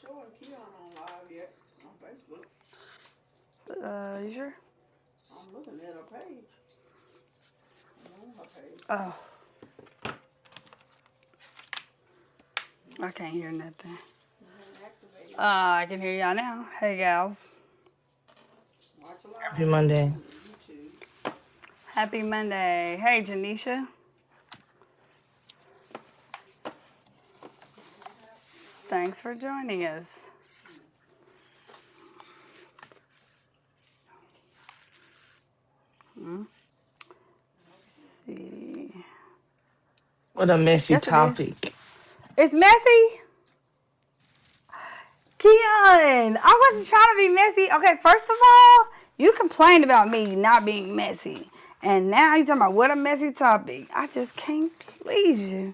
showing Keon on live yet on Facebook. You sure? I'm looking at her page. I'm on her page. Oh, I can't hear nothing. You haven't activated. I can hear y'all now. Hey, gals. Watch Happy live Monday. on YouTube. Happy Monday. Hey, Janisha. Thanks for joining us. Let's see. What a messy Yes, it is. topic. It's messy. Keon, I wasn't trying to be messy. Okay, first of all, you complained about me not being messy. And now you're talking about what a messy topic. I just can't please you.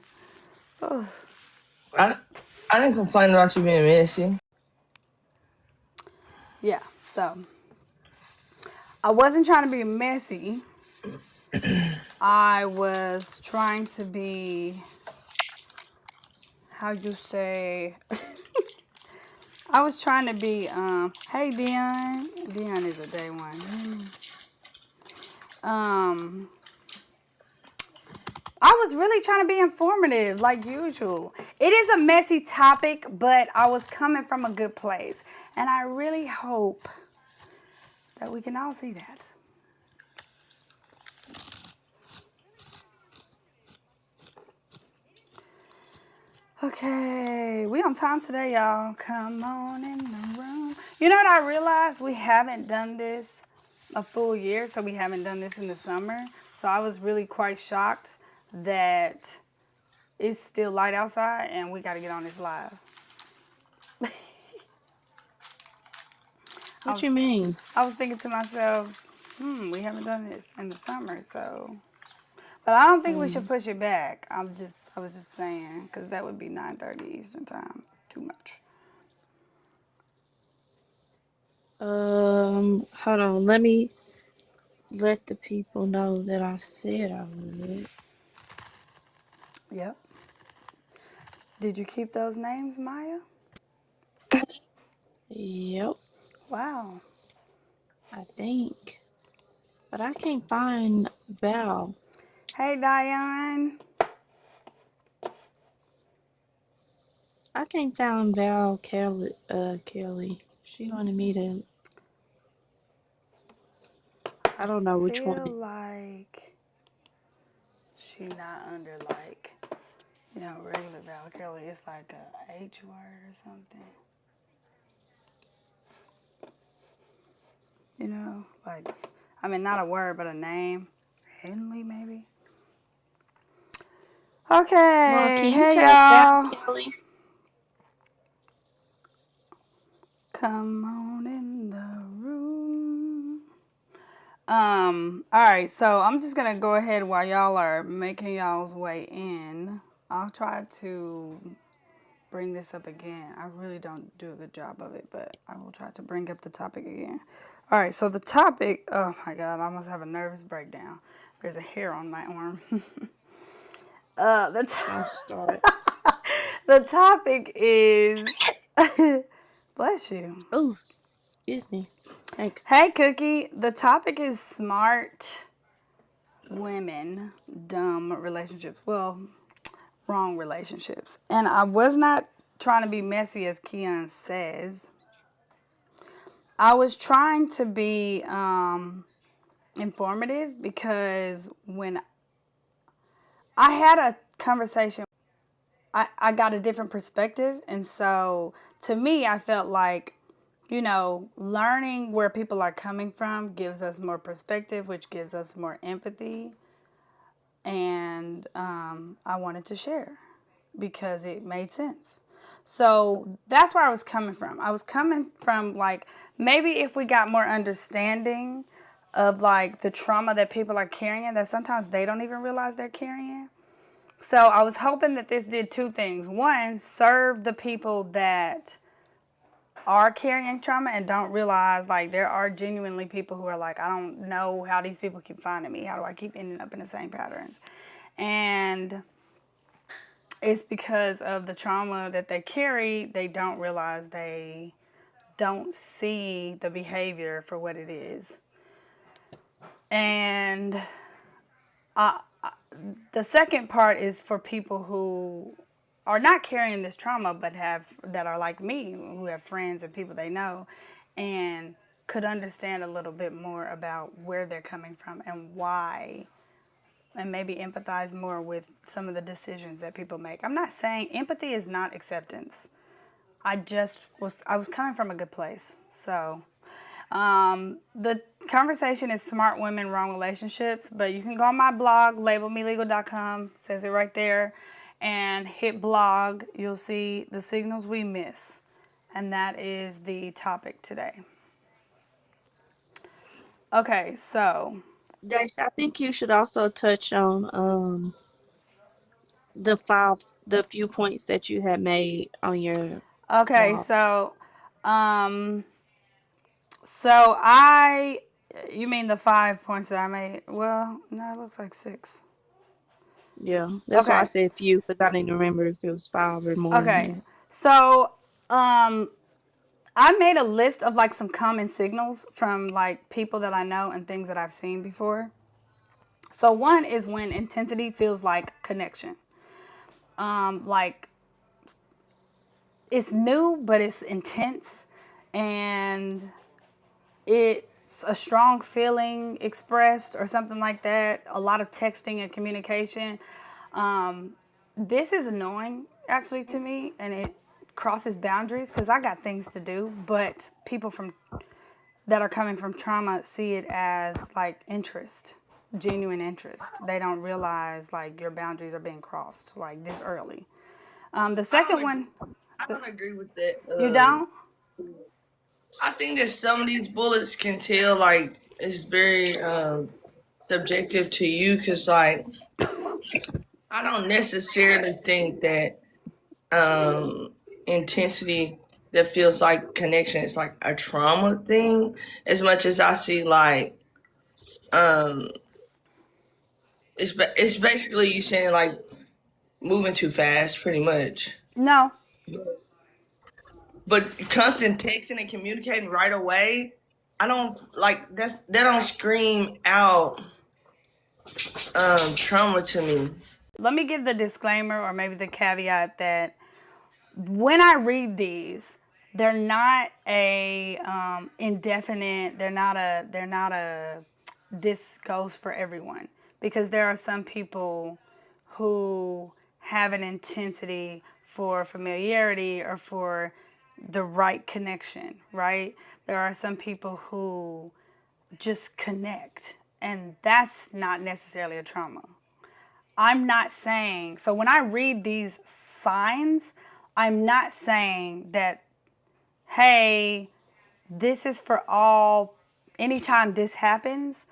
Ugh. I I didn't complain about you being messy. Yeah, so I wasn't trying to be messy. I was trying to be, how you say, I was trying to be, hey Dion. Dion is a day one. Um, I was really trying to be informative, like usual. It is a messy topic, but I was coming from a good place. And I really hope that we can all see that. Okay, we on time today, y'all. Come on in the room. You know what I realized? We haven't done this a full year, so we haven't done this in the summer. So I was really quite shocked that it's still light outside and we got to get on this live. I What was you mean? I was thinking to myself, we haven't done this in the summer, so. But I don't think we should Um, push it back. I was just saying, because that would be 9:30 Eastern time. Too much. hold on. Let me let the people know that I said I would. Yep. Did you keep those names, Maya? Yep, Wow. I think. But I can't find Val. Hey, Diane. I can't find Val Kelly. Kelly. She wanted me to. I I don't know which one. feel like she not under like, regular Val Kelly. It's like a H word or something. Like, I mean, not a word, but a name. Henley, maybe. Well, Okay. can you Hey, tell Val y'all. Kelly? Come on in the room. All right, so I'm just gonna go ahead while y'all are making y'all's way in. I'll try to bring this up again. I really don't do a good job of it, but I will try to bring up the topic again. All right, so the topic, oh my God, I almost have a nervous breakdown. There's a hair on my arm. The, Don't start. the topic is, bless you. Oh, excuse me. Thanks. Hey, Cookie. The topic is smart women, dumb relationships. Well, wrong relationships. And I was not trying to be messy, as Keon says. I was trying to be informative because when I had a conversation, I got a different perspective. And so to me, I felt like, learning where people are coming from gives us more perspective, which gives us more empathy. And I wanted to share because it made sense. So that's where I was coming from. I was coming from like maybe if we got more understanding of like the trauma that people are carrying that sometimes they don't even realize they're carrying. So I was hoping that this did two things. One, serve the people that are carrying trauma and don't realize like there are genuinely people who are like, I don't know how these people keep finding me. How do I keep ending up in the same patterns? And it's because of the trauma that they carry. They don't realize, they don't see the behavior for what it is. And the second part is for people who are not carrying this trauma, but that are like me, who have friends and people they know, and could understand a little bit more about where they're coming from and why, and maybe empathize more with some of the decisions that people make. I'm not saying empathy is not acceptance. I was coming from a good place. So the conversation is smart women, wrong relationships, but you can go on my blog, labelmelegal.com, says it right there, and hit blog. You'll see the signals we miss, and that is the topic today. Okay, so Dash, I think you should also touch on the few points that you had made on your okay, blog. so so I, you mean the 5 points that I made? Well, no, it looks like 6. Yeah, that's why I Okay. said few, because I didn't remember if it was 5 or more than Okay. that. So, I made a list of like some common signals from like people that I know and things that I've seen before. So one is when intensity feels like connection. Like it's new, but it's intense, and it's a strong feeling expressed or something like that. A lot of texting and communication. This is annoying actually to me, and it crosses boundaries because I got things to do, but people that are coming from trauma see it as like interest, genuine interest. They don't realize like your boundaries are being crossed like this early. The second one, I don't agree with that. you don't? I think that some of these bullets can tell, like, it's very subjective to you, because, like, I don't necessarily think that intensity that feels like connection is like a trauma thing, as much as I see, like, it's basically you saying, like, moving too fast, pretty much. No. But constant texting and communicating right away, I don't like that don't scream out trauma to me. Let me give the disclaimer or maybe the caveat that when I read these, they're not a indefinite. They're not a this goes for everyone, because there are some people who have an intensity for familiarity or for the right connection, right? There are some people who just connect, and that's not necessarily a trauma. I'm not saying, so when I read these signs, I'm not saying that, hey, this is for all, anytime this happens,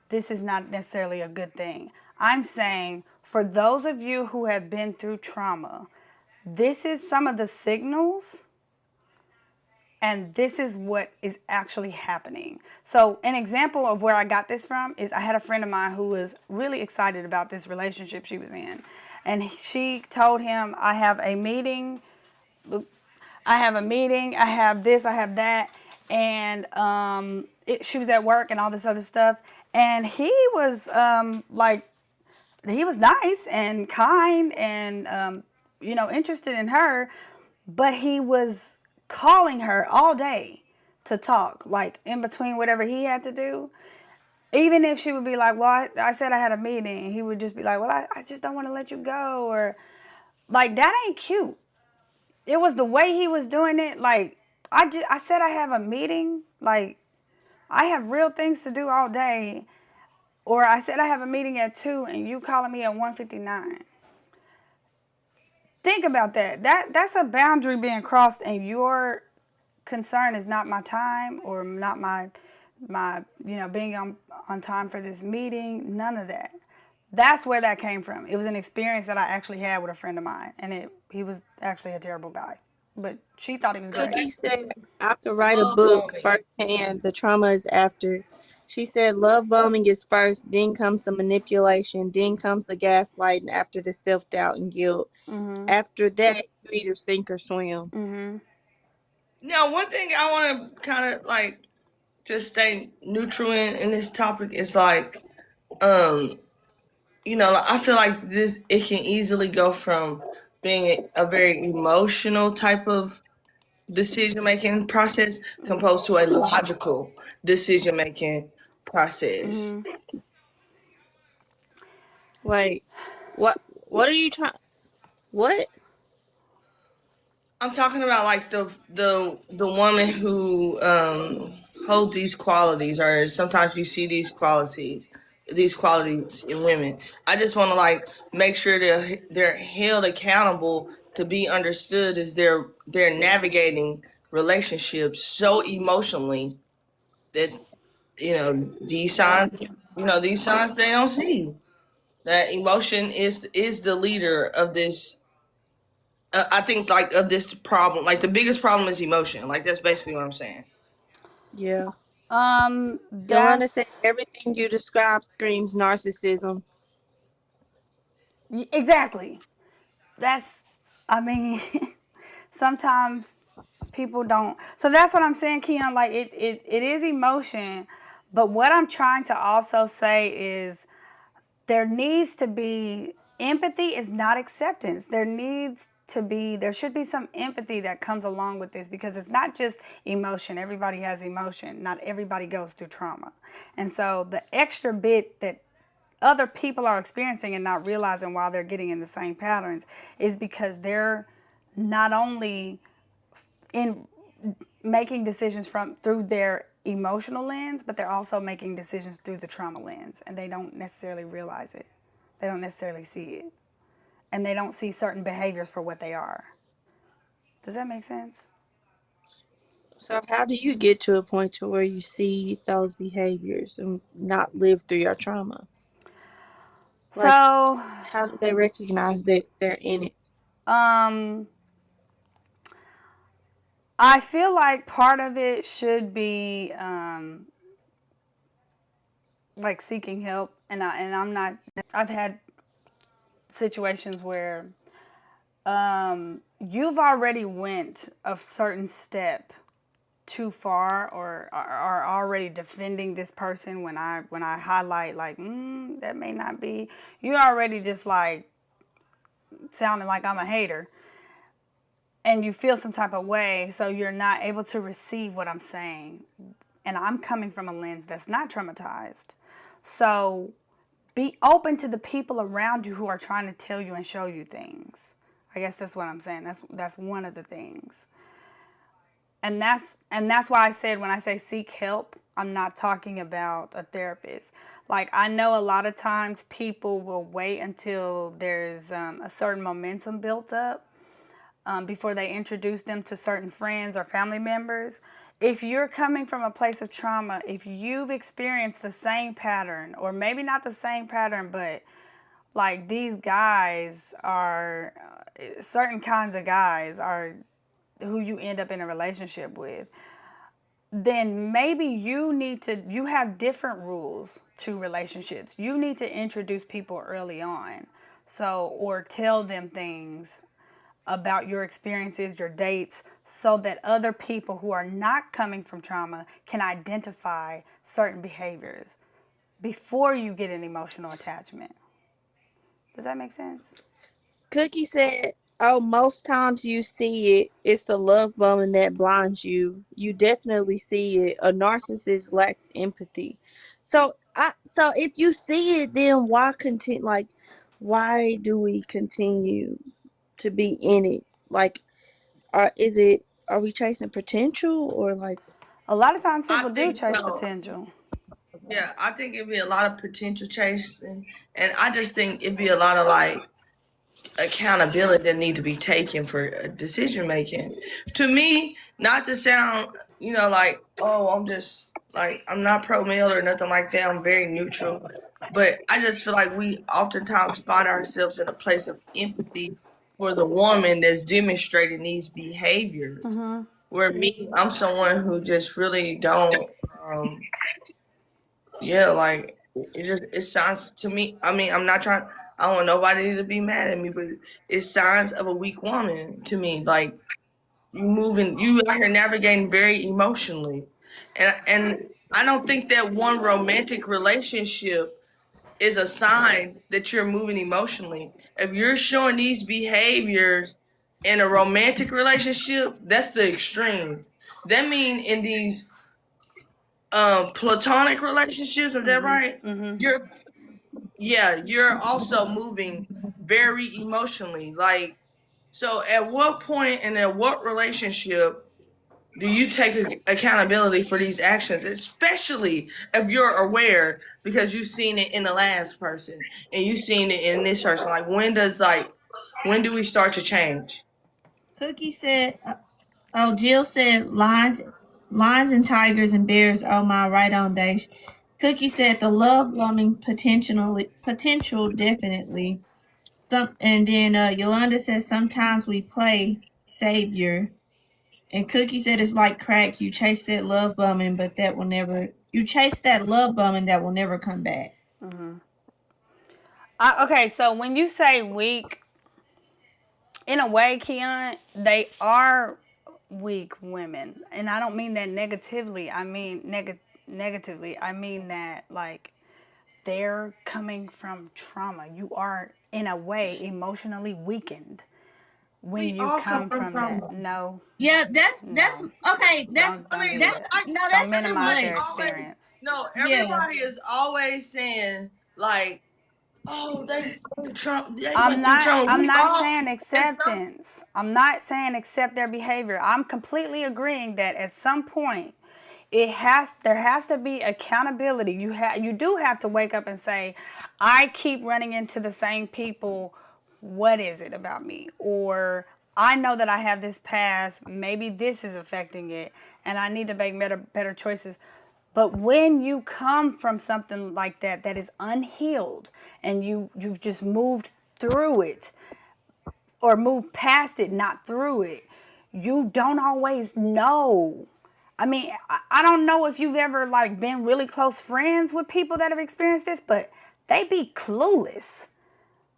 this is not necessarily a good thing. I'm saying for those of you who have been through trauma, this is some of the signals, and this is what is actually happening. So an example of where I got this from is I had a friend of mine who was really excited about this relationship she was in. And she told him, I have a meeting, I have this, I have that. And she was at work and all this other stuff. And he was he was nice and kind and, interested in her. But he was calling her all day to talk, like in between whatever he had to do. Even if she would be like, well, I said I had a meeting, and he would just be like, well, I just don't want to let you go, or like, that ain't cute. It was the way he was doing it. Like, I said I have a meeting, like, I have real things to do all day, or I said I have a meeting at 2 and you calling me at 1:59. Think about that. That's a boundary being crossed, and your concern is not my time or not my being on time for this meeting. None of that. That's where that came from. It was an experience that I actually had with a friend of mine, and he was actually a terrible guy, but she thought he was great. Cookie said I could write a book firsthand. The trauma is after She said love bombing is first, then comes the manipulation, then comes the gaslighting after the self doubt and guilt. Mhm. After that, you either sink or swim. Mhm. Now, one thing I want to kind of like just stay neutral in this topic is like, um, like, I feel like it can easily go from being a very emotional type of decision making process composed to a logical decision making process. Mhm. Wait, what are you trying? What? I'm talking about like the woman who hold these qualities, or sometimes you see these qualities in women. I just want to like make sure they're held accountable to be understood as they're navigating relationships so emotionally that these signs they don't see that emotion is the leader of this. I think like of this problem, like the biggest problem is emotion. Like that's basically what I'm saying. Yeah. Yolanda said That's everything you described screams narcissism. exactly. That's, I mean, sometimes people don't. So that's what I'm saying, Keon. Like it is emotion, but what I'm trying to also say is there needs to be empathy is not acceptance. There should be some empathy that comes along with this because it's not just emotion. Everybody has emotion. Not everybody goes through trauma. And so the extra bit that other people are experiencing and not realizing why they're getting in the same patterns is because they're not only in making decisions through their emotional lens, but they're also making decisions through the trauma lens, and they don't necessarily realize it. They don't necessarily see it, and they don't see certain behaviors for what they are. Does that make sense? So how do you get to a point to where you see those behaviors and not live through your trauma? Like, So, how do they recognize that they're in it? um, I feel like part of it should be like seeking help, and I'm not. I've had situations where you've already went a certain step too far or are already defending this person when I highlight like that may not be, you're already just like sounding like I'm a hater, and you feel some type of way, so you're not able to receive what I'm saying, and I'm coming from a lens that's not traumatized. So be open to the people around you who are trying to tell you and show you things. I guess that's what I'm saying. That's one of the things. And that's why I said when I say seek help, I'm not talking about a therapist. Like I know a lot of times people will wait until there's a certain momentum built up before they introduce them to certain friends or family members. If you're coming from a place of trauma, if you've experienced the same pattern, or maybe not the same pattern, but like these guys are, certain kinds of guys are who you end up in a relationship with, then maybe you have different rules to relationships. You need to introduce people early on. So, or tell them things about your experiences, your dates, so that other people who are not coming from trauma can identify certain behaviors before you get an emotional attachment. Does that make sense? Cookie said, "Oh, most times you see it. It's the love bombing that blinds you. You definitely see it. A narcissist lacks empathy." So if you see it, then why continue? Like, why do we continue to be in it? Like, are we chasing potential or like? A lot of times I people do think chase so. potential. Yeah, I think it'd be a lot of potential chasing, and I just think it'd be a lot of like accountability that need to be taken for decision making. To me, not to sound, like, oh, I'm just like I'm not pro male or nothing like that. I'm very neutral, but I just feel like we oftentimes find ourselves in a place of empathy for the woman that's demonstrating these behaviors. Where me, I'm someone who just really don't. Um, yeah, like it sounds to me. I mean, I'm not trying. I don't want nobody to be mad at me, but it's signs of a weak woman to me. Like you out here navigating very emotionally, and I don't think that one romantic relationship is a sign that you're moving emotionally. If you're showing these behaviors in a romantic relationship, that's the extreme. That mean in these platonic relationships, is that right? You're you're also moving very emotionally. Like, so at what point and at what relationship do you take accountability for these actions, especially if you're aware because you've seen it in the last person and you've seen it in this person? Like, when do we start to change? Cookie said, oh, Jill said lions and tigers and bears. Oh my, right on, Dash. Cookie said the love bombing potential definitely. And then Yolanda says sometimes we play savior. And Cookie said it's like crack. You chase that love bombing, but that will never. You chase that love bombing that will never come back. Okay, so when you say weak, in a way, Keon, they are weak women, and I don't mean that negatively. I mean negatively. I mean that like they're coming from trauma. You are in a way emotionally weakened when We you all come come from from trauma. that. No, Yeah, that's no, okay. That's don't do that. that. No, Don't that's too minimize much. their always experience. no. Yeah. Everybody is always saying like, "Oh, they I'm went through not trauma." I'm We not all saying and some acceptance. I'm not saying accept their behavior. I'm completely agreeing that at some point there has to be accountability. You do have to wake up and say, I keep running into the same people. What is it about me? Or I know that I have this past, maybe this is affecting it and I need to make better choices. But when you come from something like that that is unhealed and you've just moved through it or moved past it, not through it, you don't always know. I mean, I don't know if you've ever like been really close friends with people that have experienced this, but they be clueless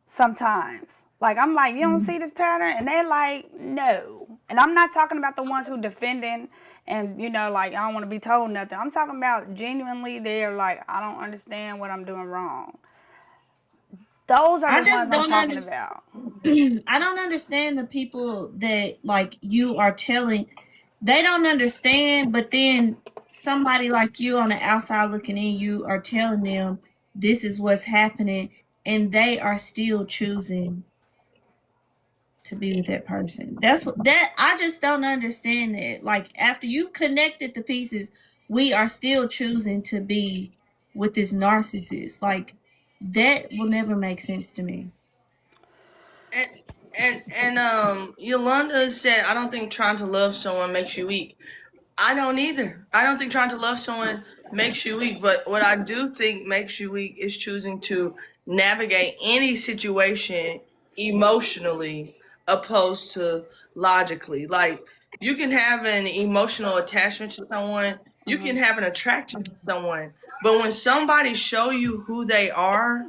sometimes. Like I'm like, you don't see this pattern, and they're like, no. And I'm not talking about the ones who defending and like I don't want to be told nothing. I'm talking about genuinely they're like, I don't understand what I'm doing wrong. Those are I the just ones I'm don't talking understand. about. I don't understand the people that like you are telling. They don't understand, but then somebody like you on the outside looking in, you are telling them this is what's happening, and they are still choosing to be with that person. That's what that I just don't understand that. Like after you've connected the pieces, we are still choosing to be with this narcissist. Like that will never make sense to me. and Yolanda said, "I don't think trying to love someone makes you weak." I don't either. I don't think trying to love someone makes you weak, but what I do think makes you weak is choosing to navigate any situation emotionally opposed to logically. Like, you can have an emotional attachment to someone, you can have an attraction to someone, but when somebody show you who they are,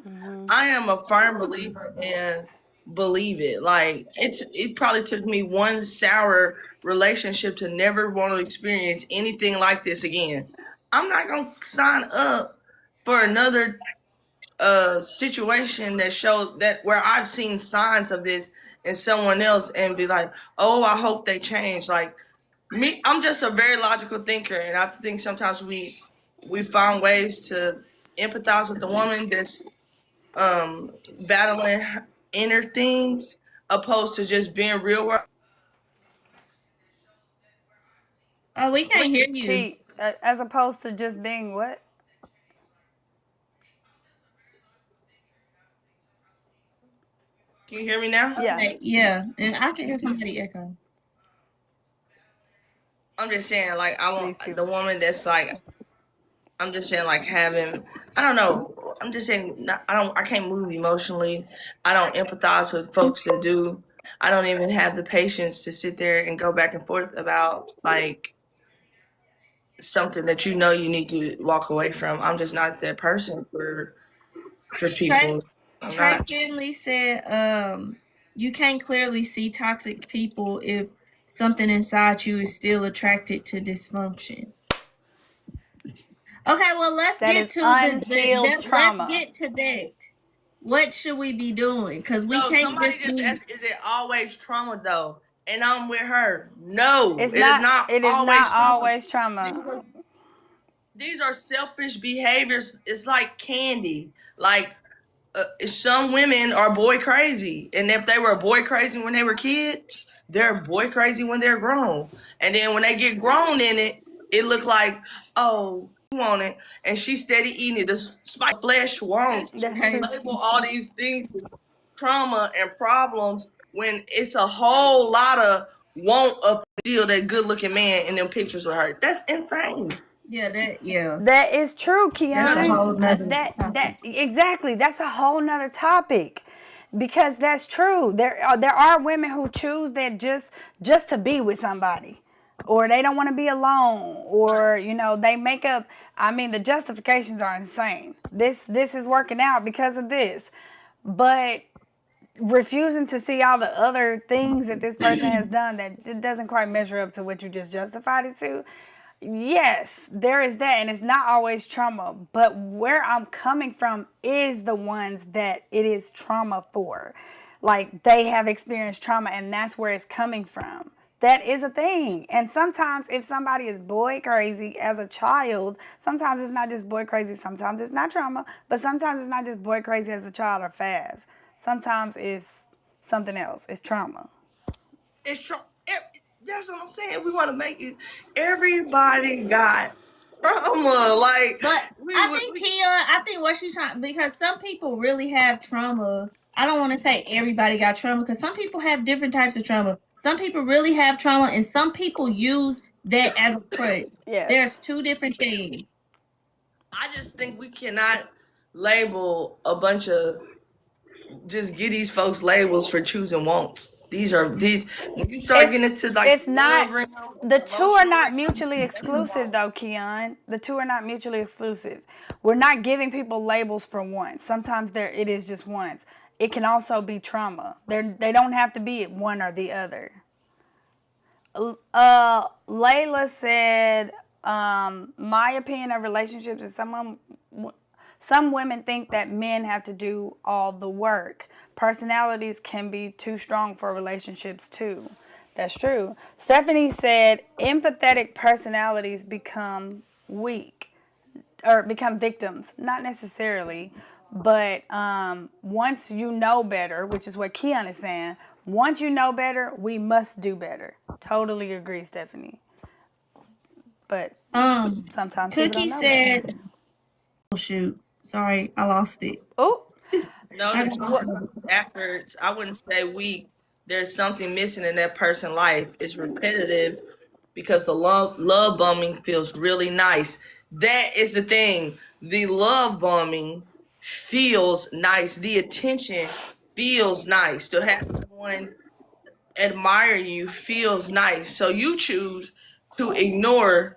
I am a firm believer in believe it. Like, it probably took me one sour relationship to never want to experience anything like this again. I'm not gonna sign up for another situation that showed that where I've seen signs of this in someone else and be like, oh, I hope they change. Like me, I'm just a very logical thinker, and I think sometimes we find ways to empathize with the woman that's um battling inner things opposed to just being real. Oh, we can't hear you. Key, as opposed to just being what? Can you hear me now? Yeah. Okay, yeah, and I can hear somebody echo. I'm just saying, like, I want These people. the woman that's like, I'm just saying, like, having, I don't know. I'm just saying, I can't move emotionally. I don't empathize with folks that do. I don't even have the patience to sit there and go back and forth about, like, something that you know you need to walk away from. I'm just not that person for people. Trey Finley said, you can't clearly see toxic people if something inside you is still attracted to dysfunction. Okay, well, let's get to unhealed trauma. Let's get to that. What should we be doing? Because we can't. Somebody just asked, is it always trauma though? And I'm with her. No, it is not. It is not always trauma. These are selfish behaviors. It's like candy. Like some women are boy crazy, and if they were boy crazy when they were kids, they're boy crazy when they're grown. And then when they get grown in it, it looks like, oh, you want it, and she's steady eating it. This spike flesh wants. That's true. Label all these things, trauma and problems, when it's a whole lot of want of still that good looking man in them pictures with her. That's insane. That is true, Kiana. That exactly. That's a whole nother topic, because that's true. There are women who choose that just to be with somebody, or they don't want to be alone, or they make up. I mean, the justifications are insane. This is working out because of this, but refusing to see all the other things that this person has done that doesn't quite measure up to what you just justified it to. Yes, there is that, and it's not always trauma, but where I'm coming from is the ones that it is trauma for. Like, they have experienced trauma, and that's where it's coming from. That is a thing. And sometimes if somebody is boy crazy as a child, sometimes it's not just boy crazy, sometimes it's not trauma, but sometimes it's not just boy crazy as a child or fast. Sometimes it's something else. It's trauma. It's trauma. That's what I'm saying. We want to make it. Everybody got trauma. Like, but I think what she's trying, because some people really have trauma. I don't want to say everybody got trauma, because some people have different types of trauma. Some people really have trauma, and some people use that as a crutch. Yes. There's two different things. I just think we cannot label a bunch of, just give these folks labels for choosing wants. These when you start getting into like, it's not, the two are not mutually exclusive though, Keon. The two are not mutually exclusive. We're not giving people labels for wants. Sometimes it is just wants. It can also be trauma. They don't have to be one or the other. Layla said, my opinion of relationships is some women think that men have to do all the work. Personalities can be too strong for relationships too. That's true. Stephanie said, empathetic personalities become weak or become victims. Not necessarily, but once you know better, which is what Keon is saying, once you know better, we must do better. Totally agree, Stephanie. But sometimes Cookie said, better. Oh shoot. Sorry, I lost it. Oh. No, afterwards, I wouldn't say weak. There's something missing in that person's life. It's repetitive because the love bombing feels really nice. That is the thing. The love bombing feels nice. The attention feels nice. To have someone admire you feels nice. So you choose to ignore,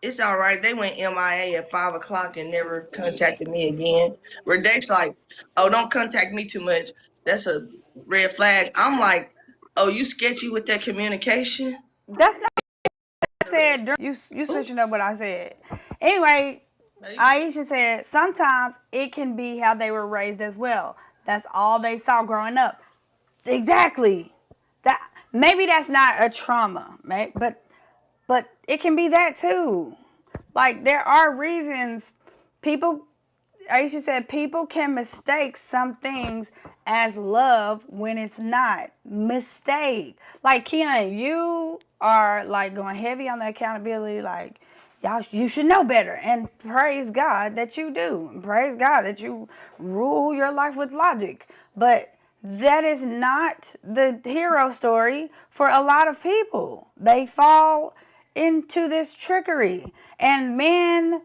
it's all right. They went MIA at 5 o'clock and never contacted me again. Where Dake's like, don't contact me too much. That's a red flag. I'm like, you sketchy with that communication? That's not what I said. You switching up what I said. Anyway, Aisha said, sometimes it can be how they were raised as well. That's all they saw growing up. Exactly. Maybe that's not a trauma, but it can be that too. Like, there are reasons Aisha said, people can mistake some things as love when it's not. Mistake. Like, Keon, you are like going heavy on the accountability, like, you should know better. And praise God that you do. And praise God that you rule your life with logic. But that is not the hero story for a lot of people. They fall into this trickery, and men,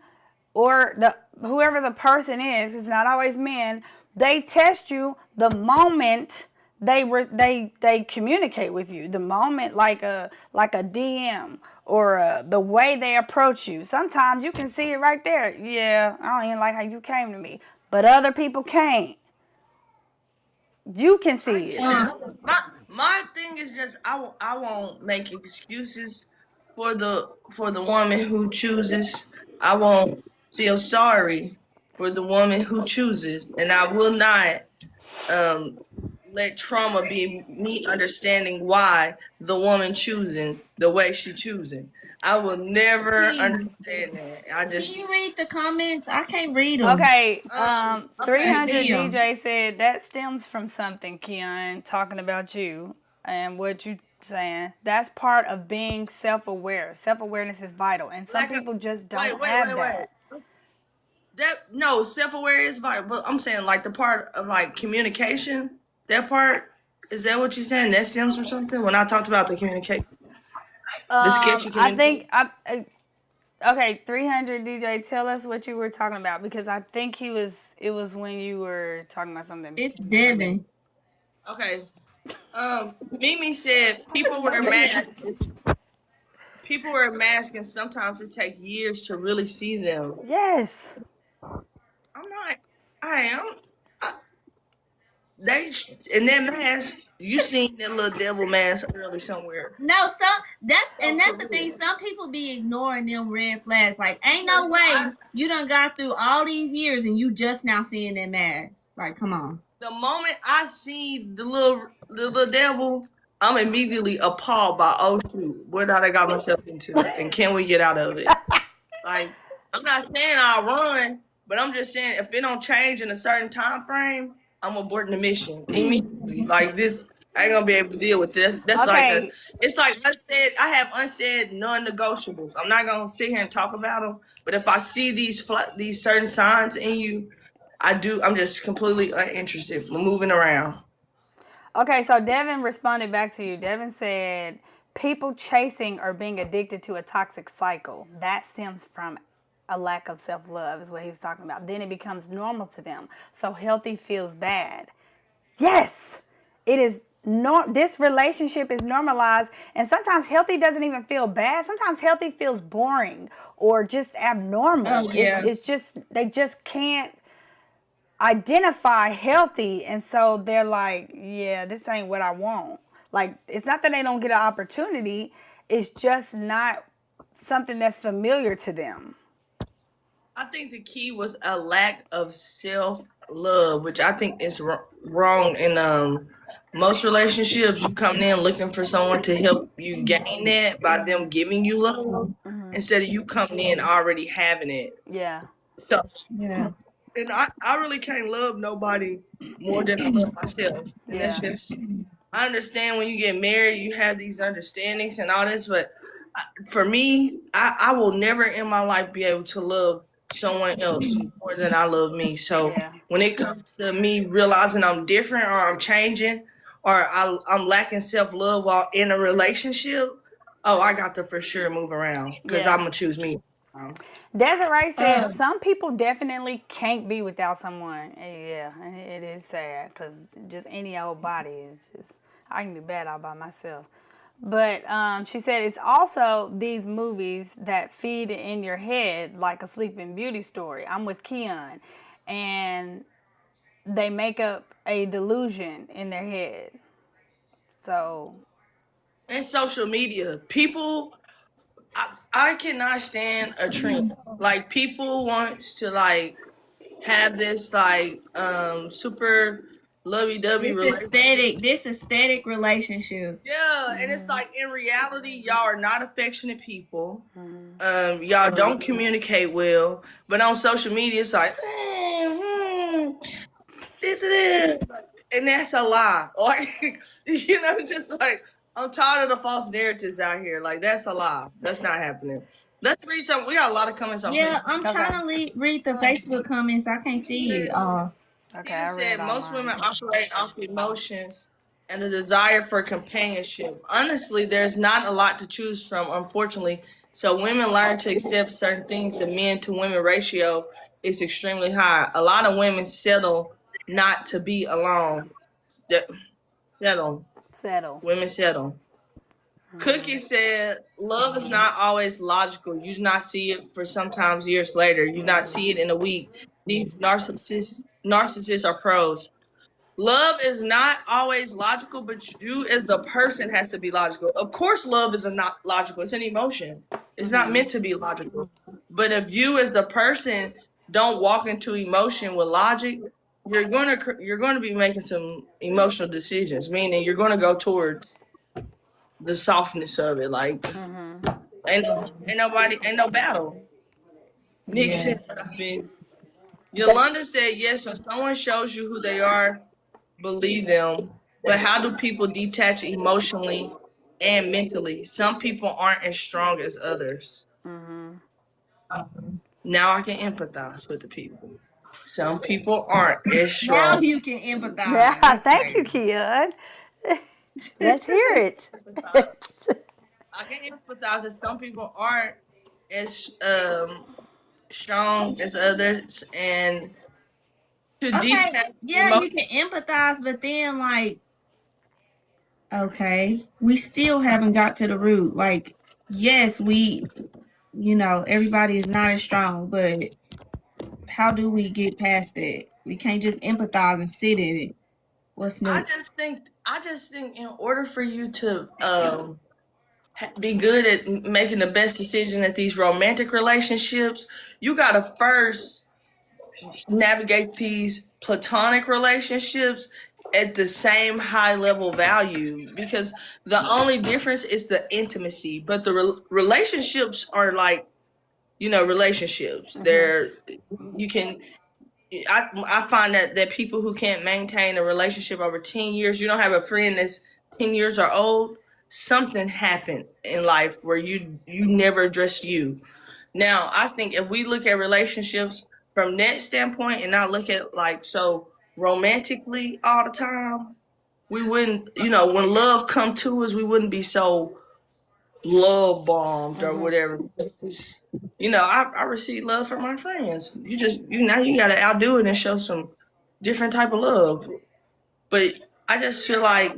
or whoever the person is, it's not always men, they test you the moment they communicate with you. The moment, like a DM or the way they approach you. Sometimes you can see it right there. Yeah, I don't even like how you came to me, but other people can't. You can see it. My thing is just I won't make excuses for the woman who chooses. I won't feel sorry for the woman who chooses, and I will not um let trauma be me understanding why the woman choosing the way she choosing. I will never understand that. I Can just you read the comments? I can't read them. Okay, okay. 300 Damn. DJ said that stems from something, Keon, talking about you and what you saying. That's part of being self-aware. Self-awareness is vital, and some Like people just don't wait, have that. That no, self-aware is vital, but I'm saying like the part of like communication, that part, is that what you're saying? That stems from something? When I talked about the communication, the sketchy I communication. think okay, 300 DJ, tell us what you were talking about, because I think it was when you were talking about something. It's Devin. Okay. Mimi said people wear masks. People wear masks, and sometimes it takes years to really see them. Yes. I'm not. I am. They in that mask. You seen that little devil mask early somewhere? No, that's the thing. Some people be ignoring them red flags. Like, ain't no way you done got through all these years and you just now seeing that mask. Like, come on. The moment I see the little devil, I'm immediately appalled by, oh shoot, what did I got myself into, and can we get out of it? Like, I'm not saying I'll run, but I'm just saying if it don't change in a certain time frame, I'm aborting the mission immediately. Like this, I ain't gonna be able to deal with this. That's Okay. like it's like unsaid. I have unsaid non-negotiables. I'm not gonna sit here and talk about them, but if I see these certain signs in you, I'm just completely uninterested. We're moving around. Okay, so Devin responded back to you. Devin said, people chasing or being addicted to a toxic cycle, that stems from a lack of self-love, is what he was talking about. Then it becomes normal to them. So healthy feels bad. Yes, it is. This relationship is normalized, and sometimes healthy doesn't even feel bad. Sometimes healthy feels boring or just abnormal. Oh, yeah. It's just, they just can't identify healthy, and so they're like, yeah, this ain't what I want. Like, it's not that they don't get an opportunity, it's just not something that's familiar to them. I think the key was a lack of self-love, which I think is wrong in most relationships. You come in looking for someone to help you gain that by them giving you love instead of you coming in already having it. Yeah. So, Yeah. and I really can't love nobody more than I love myself. And that's Yeah. just, I understand when you get married, you have these understandings and all this, but for me, I will never in my life be able to love someone else more than I love me. So Yeah. when it comes to me realizing I'm different or I'm changing or I'm lacking self-love while in a relationship, oh, I got to for sure move around because Yeah. I'm going to choose me. Desiree said some people definitely can't be without someone. Yeah, it is sad, because just any old body is just, I can do bad all by myself. But she said it's also these movies that feed in your head like a Sleeping Beauty story. I'm with Keon. And they make up a delusion in their head. So. And social media, people, I cannot stand a trend. Like, people wants to like have this like super lovey-dovey relationship. This aesthetic relationship. Yeah, and it's like in reality, y'all are not affectionate people. Y'all don't communicate well, but on social media, it's like, and that's a lie. Like, you know, just like, I'm tired of the false narratives out here. Like, that's a lie. That's not happening. Let's read some. We got a lot of comments on Yeah, Facebook. I'm trying to read the Facebook comments. I can't see it. Okay, Peter I said read most online. women operate off emotions and the desire for companionship. Honestly, there's not a lot to choose from, unfortunately. So women learn to accept certain things. The men to women ratio is extremely high. A lot of women settle not to be alone. Settle. Settle. Women settle. Cookie said, "Love is not always logical. You do not see it for sometimes years later. You do not see it in a week. These narcissists are pros. Love is not always logical, but you as the person has to be logical. Of course, love is not logical. It's an emotion. It's not meant to be logical. But if you as the person don't walk into emotion with logic, you're gonna be making some emotional decisions. Meaning you're gonna go towards the softness of it. Like ain't no battle. Nick said, "I mean." Yolanda said, "Yes, when someone shows you who they are, believe them. But how do people detach emotionally and mentally? Some people aren't as strong as others." Now I can empathize with the people. Some people aren't as Now strong. you can empathize. Yeah, That's thank you, crazy. Keon. Let's hear it. I can empathize that some people aren't as strong as others, and to Okay, detach yeah, you emotion. can empathize, but then like, okay, we still haven't got to the root. Like, yes, everybody is not as strong, but how do we get past that? We can't just empathize and sit in it. What's new? I just think in order for you to be good at making the best decision at these romantic relationships, you gotta first navigate these platonic relationships at the same high level value, because the only difference is the intimacy, but the relationships are like, relationships. They're, you can, I find that people who can't maintain a relationship over 10 years, you don't have a friend that's 10 years or old, something happened in life where you never addressed you. Now, I think if we look at relationships from that standpoint and not look at like so romantically all the time, we wouldn't, when love come to us, we wouldn't be so love bombed or whatever. I receive love from my friends. Now you gotta outdo it and show some different type of love. But I just feel like,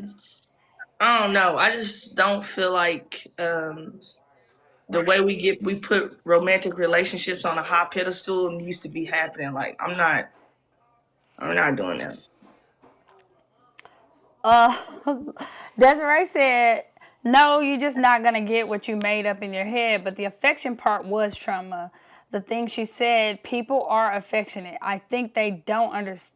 I don't know. I just don't feel like the way we put romantic relationships on a high pedestal needs to be happening. Like I'm not doing that. Desiree said, "No, you're just not gonna get what you made up in your head." But the affection part was trauma. The thing she said, people are affectionate. I think they don't understand.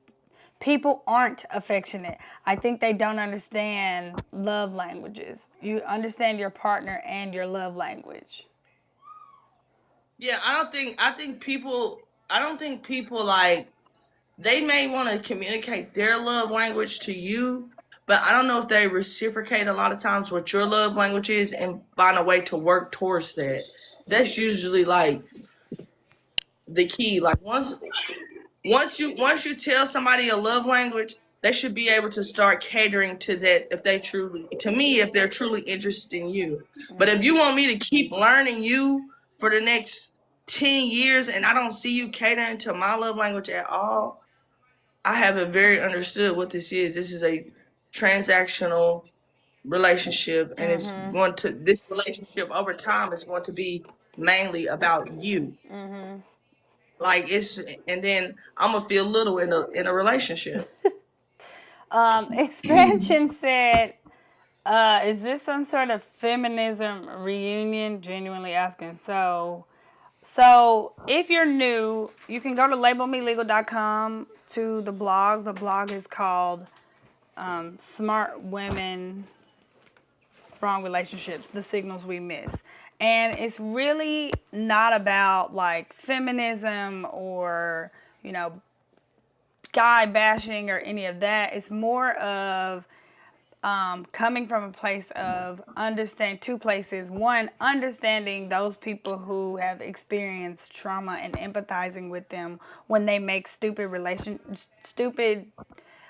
People aren't affectionate. I think they don't understand love languages. You understand your partner and your love language. Yeah, I don't think people like, they may want to communicate their love language to you, but I don't know if they reciprocate a lot of times what your love language is and find a way to work towards that. That's usually like the key. Like once you tell somebody a love language, they should be able to start catering to that if they're truly interested in you. But if you want me to keep learning you for the next 10 years and I don't see you catering to my love language at all, I haven't very understood what this is. This is a transactional relationship, and this relationship over time is going to be mainly about you. Like and then I'm gonna feel little in a relationship. Expansion said, is this some sort of feminism reunion? Genuinely asking. So if you're new, you can go to labelmelegal.com to the blog. The blog is called Smart Women, Wrong Relationships, The Signals We Miss. And it's really not about like feminism or, guy bashing or any of that. It's more of coming from a place of understand two places. One, understanding those people who have experienced trauma and empathizing with them when they make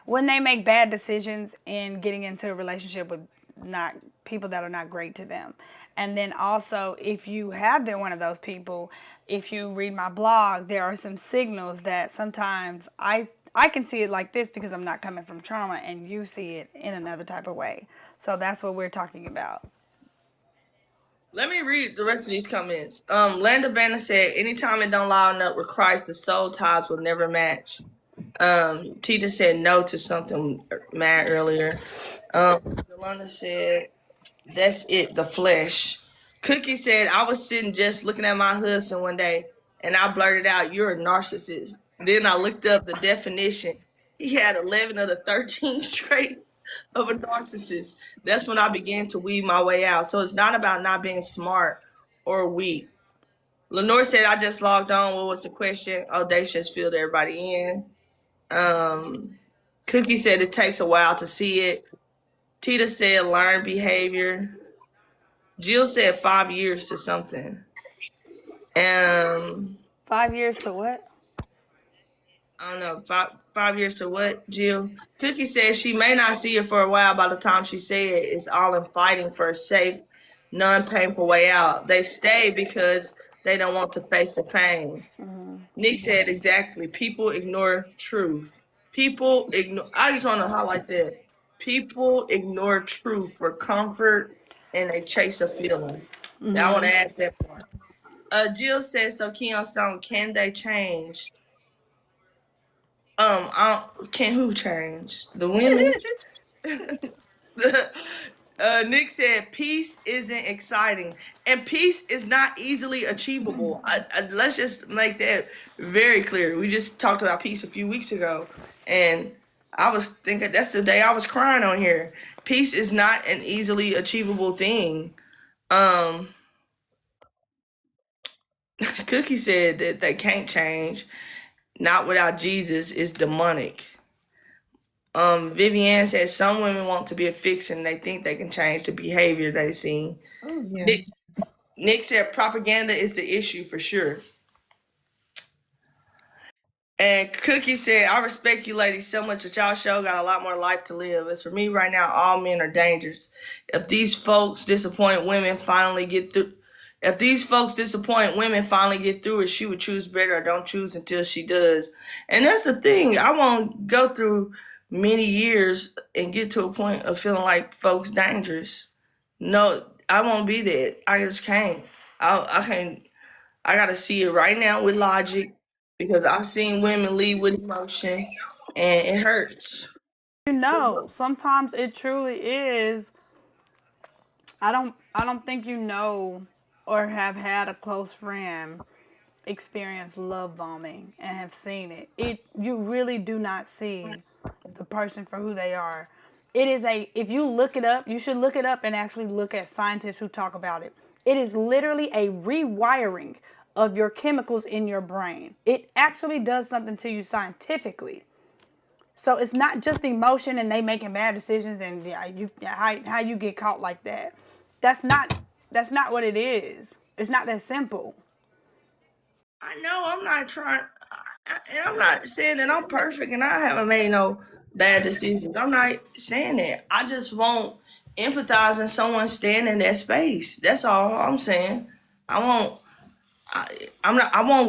when they make bad decisions in getting into a relationship with not people that are not great to them. And then also, if you have been one of those people, if you read my blog, there are some signals that sometimes I can see it like this because I'm not coming from trauma, and you see it in another type of way. So that's what we're talking about. Let me read the rest of these comments. Landa Banner said, anytime it don't line up with Christ, the soul ties will never match. Tita said no to something mad earlier. Yolanda said, that's it, the flesh. Cookie said, I was sitting just looking at my husband one day, and I blurted out, you're a narcissist. Then I looked up the definition. He had 11 of the 13 traits of a narcissist. That's when I began to weed my way out. So it's not about not being smart or weak. Lenore said, I just logged on. What was the question? Oh, they just filled everybody in. Cookie said it takes a while to see it. Tita said learn behavior. Jill said 5 years to something. 5 years to what? I don't know, 5 years to what, Jill? Cookie said she may not see it for a while. By the time she said it, it's all in fighting for a safe, non-painful way out. They stay because they don't want to face the pain. Nick said exactly. People ignore truth. People ignore. I just want to highlight that. People ignore truth for comfort, and they chase a feeling. I want to add that part. Jill said, so Keon Stone, can they change? Can who change? The women? Nick said, peace isn't exciting. And peace is not easily achievable. Let's just make that very clear. We just talked about peace a few weeks ago. And I was thinking that's the day I was crying on here. Peace is not an easily achievable thing. Cookie said that they can't change. Not without Jesus is demonic. Vivian said some women want to be a fixer and they think they can change the behavior they see. Oh, yeah. Nick said propaganda is the issue for sure. And Cookie said, I respect you ladies so much that y'all show got a lot more life to live. As for me right now, all men are dangerous. If these folks disappoint women finally get through it, she would choose better or don't choose until she does. And that's the thing. I won't go through many years and get to a point of feeling like folks dangerous. No, I won't be that. I just can't. I can't. I gotta see it right now with logic because I've seen women lead with emotion and it hurts. Sometimes it truly is. I don't think or have had a close friend experience love bombing and have seen it. You really do not see the person for who they are. It is if you look it up, you should look it up and actually look at scientists who talk about it. It is literally a rewiring of your chemicals in your brain. It actually does something to you scientifically. So it's not just emotion and they making bad decisions and how you get caught like that. That's not what it is. It's not that simple. I know I'm not trying, and I'm not saying that I'm perfect and I haven't made no bad decisions. I'm not saying that. I just won't empathize in someone staying in that space. That's all I'm saying. I won't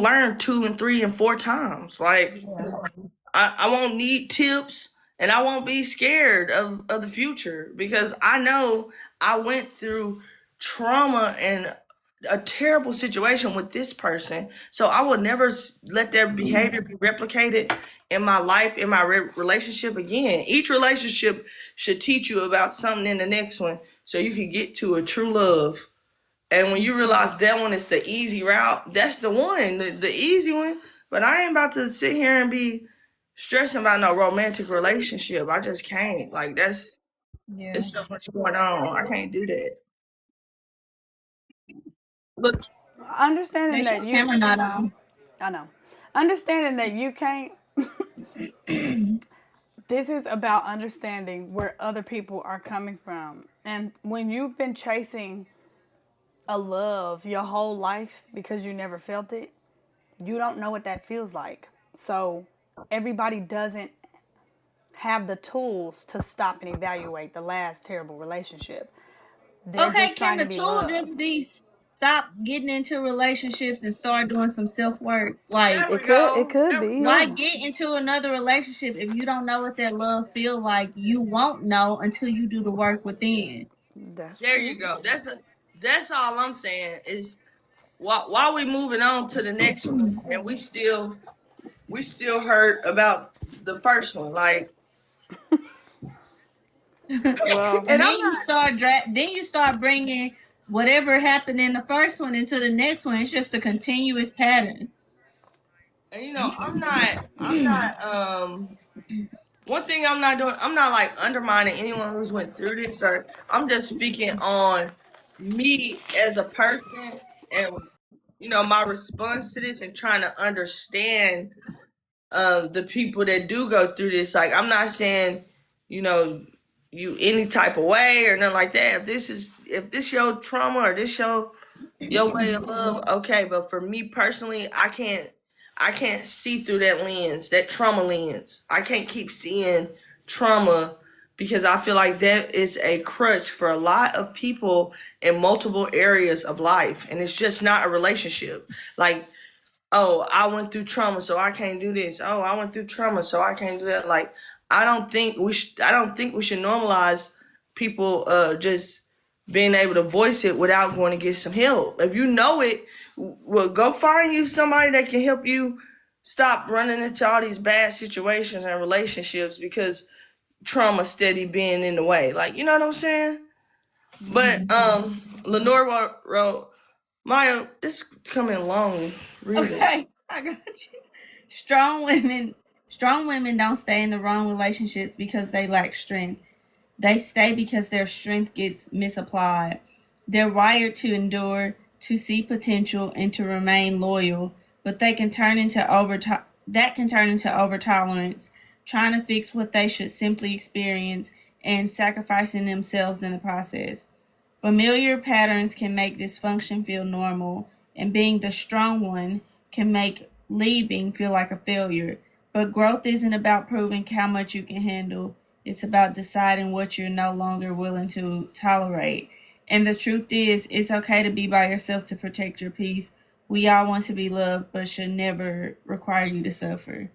learn 2 and 3 and 4 times. Like I won't need tips and I won't be scared of the future because I know I went through trauma and a terrible situation with this person. So I will never let their behavior be replicated in my life, in my relationship again. Each relationship should teach you about something in the next one so you can get to a true love. And when you realize that one is the easy route, that's the one, the easy one. But I ain't about to sit here and be stressing about no romantic relationship. I just can't. Like there's so much going on. I can't do that. Look, Understanding that Camera not on. I know. Understanding that you can't. This is about understanding where other people are coming from. And when you've been chasing a love your whole life because you never felt it, you don't know what that feels like. So everybody doesn't have the tools to stop and evaluate the last terrible relationship. They're Okay, just trying can to the be tool loved. just be stop getting into relationships and start doing some self work? Like, There we It could There we be, go. why yeah. get into another relationship if you don't know what that love feel like? You won't know until you do the work within. That's There true. you go. That's all I'm saying is while we moving on to the next one, and we still hurt about the first one. Like, Well, and And I'm then you not. start then you start bringing whatever happened in the first one into the next one. It's just a continuous pattern. And I'm not. One thing I'm not doing. I'm not like undermining anyone who's went through this, or I'm just speaking on me as a person and my response to this and trying to understand the people that do go through this. Like, I'm not saying, you any type of way or nothing like that. If this your trauma or this your way of love, okay. But for me personally, I can't see through that lens, that trauma lens. I can't keep seeing trauma because I feel like that is a crutch for a lot of people in multiple areas of life, and it's just not a relationship. Like, oh, I went through trauma, so I can't do this. Oh, I went through trauma, so I can't do that. Like, I don't think we should normalize people just being able to voice it without going to get some help. If you know it, well, go find you somebody that can help you stop running into all these bad situations and relationships because trauma steady being in the way. Like, you know what I'm saying? But Lenore wrote, Maya, this coming long. Read it. Okay, I got you. Strong women don't stay in the wrong relationships because they lack strength. They stay because their strength gets misapplied. They're wired to endure, to see potential, and to remain loyal, but they can turn into that can turn into over tolerance, trying to fix what they should simply experience and sacrificing themselves in the process. Familiar patterns can make dysfunction feel normal, and being the strong one can make leaving feel like a failure. But growth isn't about proving how much you can handle, it's about deciding what you're no longer willing to tolerate. And the truth is, it's okay to be by yourself to protect your peace. We all want to be loved, but should never require you to suffer.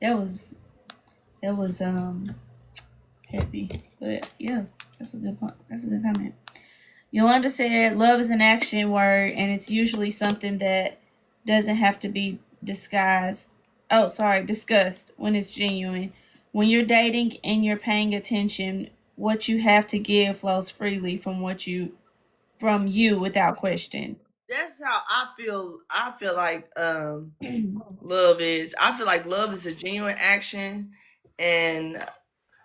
That was heavy, but yeah, that's a good point. That's a good comment. Yolanda said, "Love is an action word, and it's usually something that doesn't have to be disguised. Oh, sorry, discussed when it's genuine. When you're dating and you're paying attention, what you have to give flows freely from you without question." That's how I feel. I feel like love is. I feel like love is a genuine action, and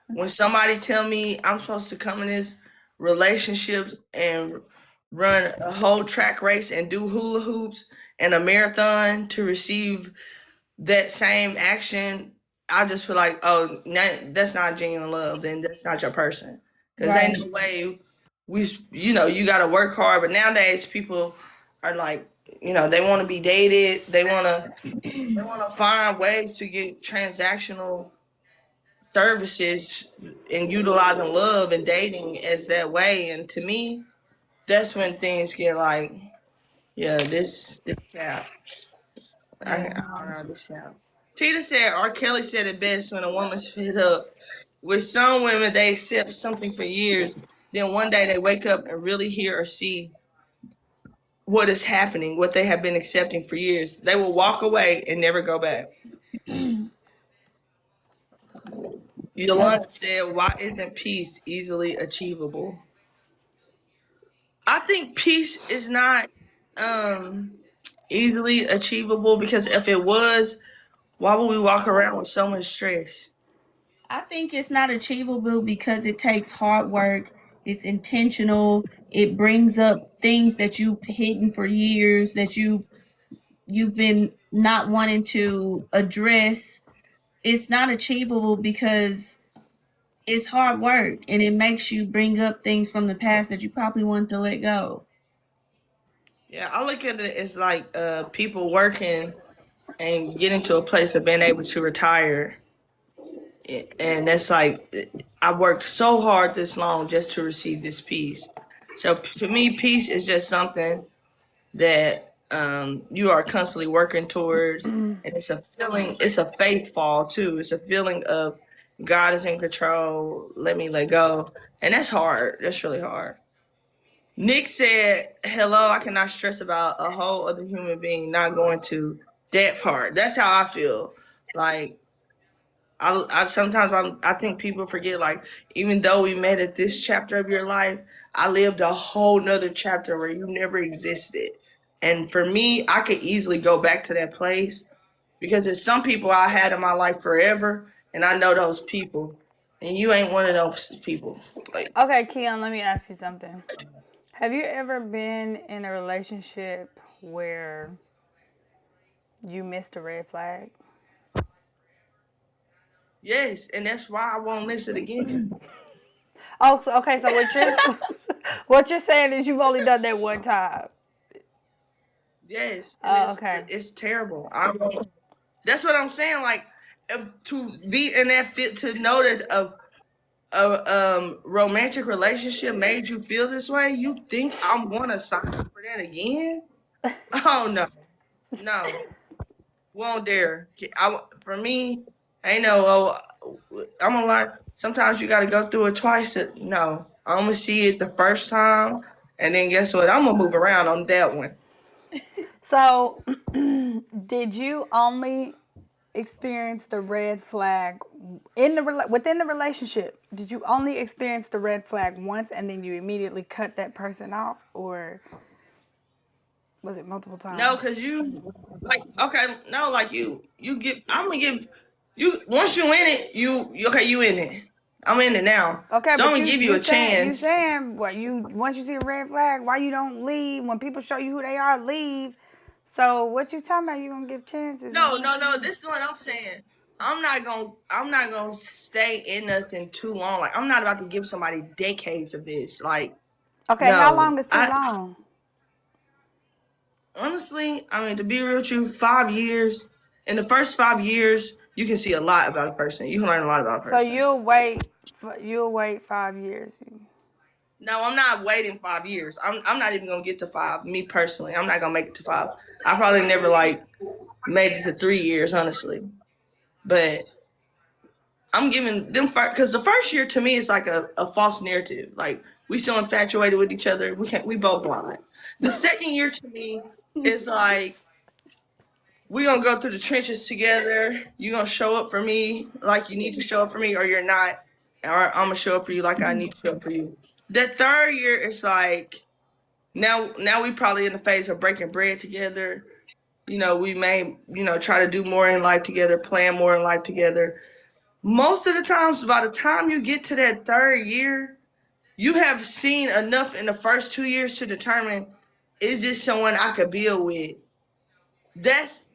when somebody tell me I'm supposed to come in this relationships and run a whole track race and do hula hoops and a marathon to receive that same action, I just feel like, oh, that's not genuine love. Then that's not your person. Because Right. ain't no way you got to work hard. But nowadays, people are like, they want to be dated. They want to find ways to get transactional services and utilizing love and dating as that way. And to me, that's when things get like, yeah, this cap. I don't know this cap. Tita said, R. Kelly said it best when a woman's fed up. With some women, they accept something for years, then one day they wake up and really hear or see what is happening, what they have been accepting for years. They will walk away and never go back. Yolanda said, why isn't peace easily achievable? I think peace is not easily achievable because if it was, why would we walk around with so much stress? I think it's not achievable because it takes hard work. It's intentional. It brings up things that you've hidden for years that you've been not wanting to address. It's not achievable because it's hard work and it makes you bring up things from the past that you probably want to let go. Yeah, I look at it as like people working and getting to a place of being able to retire. And that's like, I worked so hard this long just to receive this peace. So to me, peace is just something that you are constantly working towards, and it's a feeling. It's a faith fall too. It's a feeling of God is in control. Let me let go, and that's hard. That's really hard. Nick said, "Hello, I cannot stress about a whole other human being not going to that part." That's how I feel. Like I sometimes I think people forget, like, even though we met at this chapter of your life, I lived a whole nother chapter where you never existed. And for me, I could easily go back to that place because there's some people I had in my life forever, and I know those people, and you ain't one of those people. Like, Okay, Keon, let me ask you something. Have you ever been in a relationship where you missed a red flag? yes, and that's why I won't miss it again. Oh, okay. So what you're saying is you've only done that one time. Yes, and Oh, okay. it's terrible. That's what I'm saying. Like, to be in that fit, to know that a romantic relationship made you feel this way, you think I'm gonna sign up for that again? Oh no, won't dare. For me, ain't no. Oh, I'm gonna lie. Sometimes you gotta go through it twice. No, I'm gonna see it the first time, and then guess what? I'm gonna move around on that one. So, did you only experience the red flag within the relationship? Did you only experience the red flag once and then you immediately cut that person off, or was it multiple times? No, cause you like okay. No, like you get. I'm gonna give you once you in it. You okay? You in it. I'm in it now. Okay, So but I'm gonna give you a chance. You saying what you once you see a red flag, why you don't leave? When people show you who they are, leave. So what you talking about? You gonna give chances? No. This is what I'm saying. I'm not gonna stay in nothing too long. Like, I'm not about to give somebody decades of this. Like, Okay, no. how long is too long? Honestly, I mean, to be real with you, 5 years. In the first 5 years, you can see a lot about a person. You can learn a lot about a So person. you'll wait 5 years. No, I'm not waiting 5 years. I'm not even gonna get to 5. Me personally, I'm not gonna make it to 5. I probably never like made it to 3 years, honestly. But I'm giving them because the first year to me is like a false narrative. Like, we so infatuated with each other, we both lie. The second year to me is like, we gonna go through the trenches together. You gonna show up for me like you need to show up for me, or you're not. Or I'm gonna show up for you like I need to show up for you. The third year is like, now we probably in the phase of breaking bread together. We may, try to do more in life together, plan more in life together. Most of the times, by the time you get to that third year, you have seen enough in the first 2 years to determine, is this someone I could build with? That's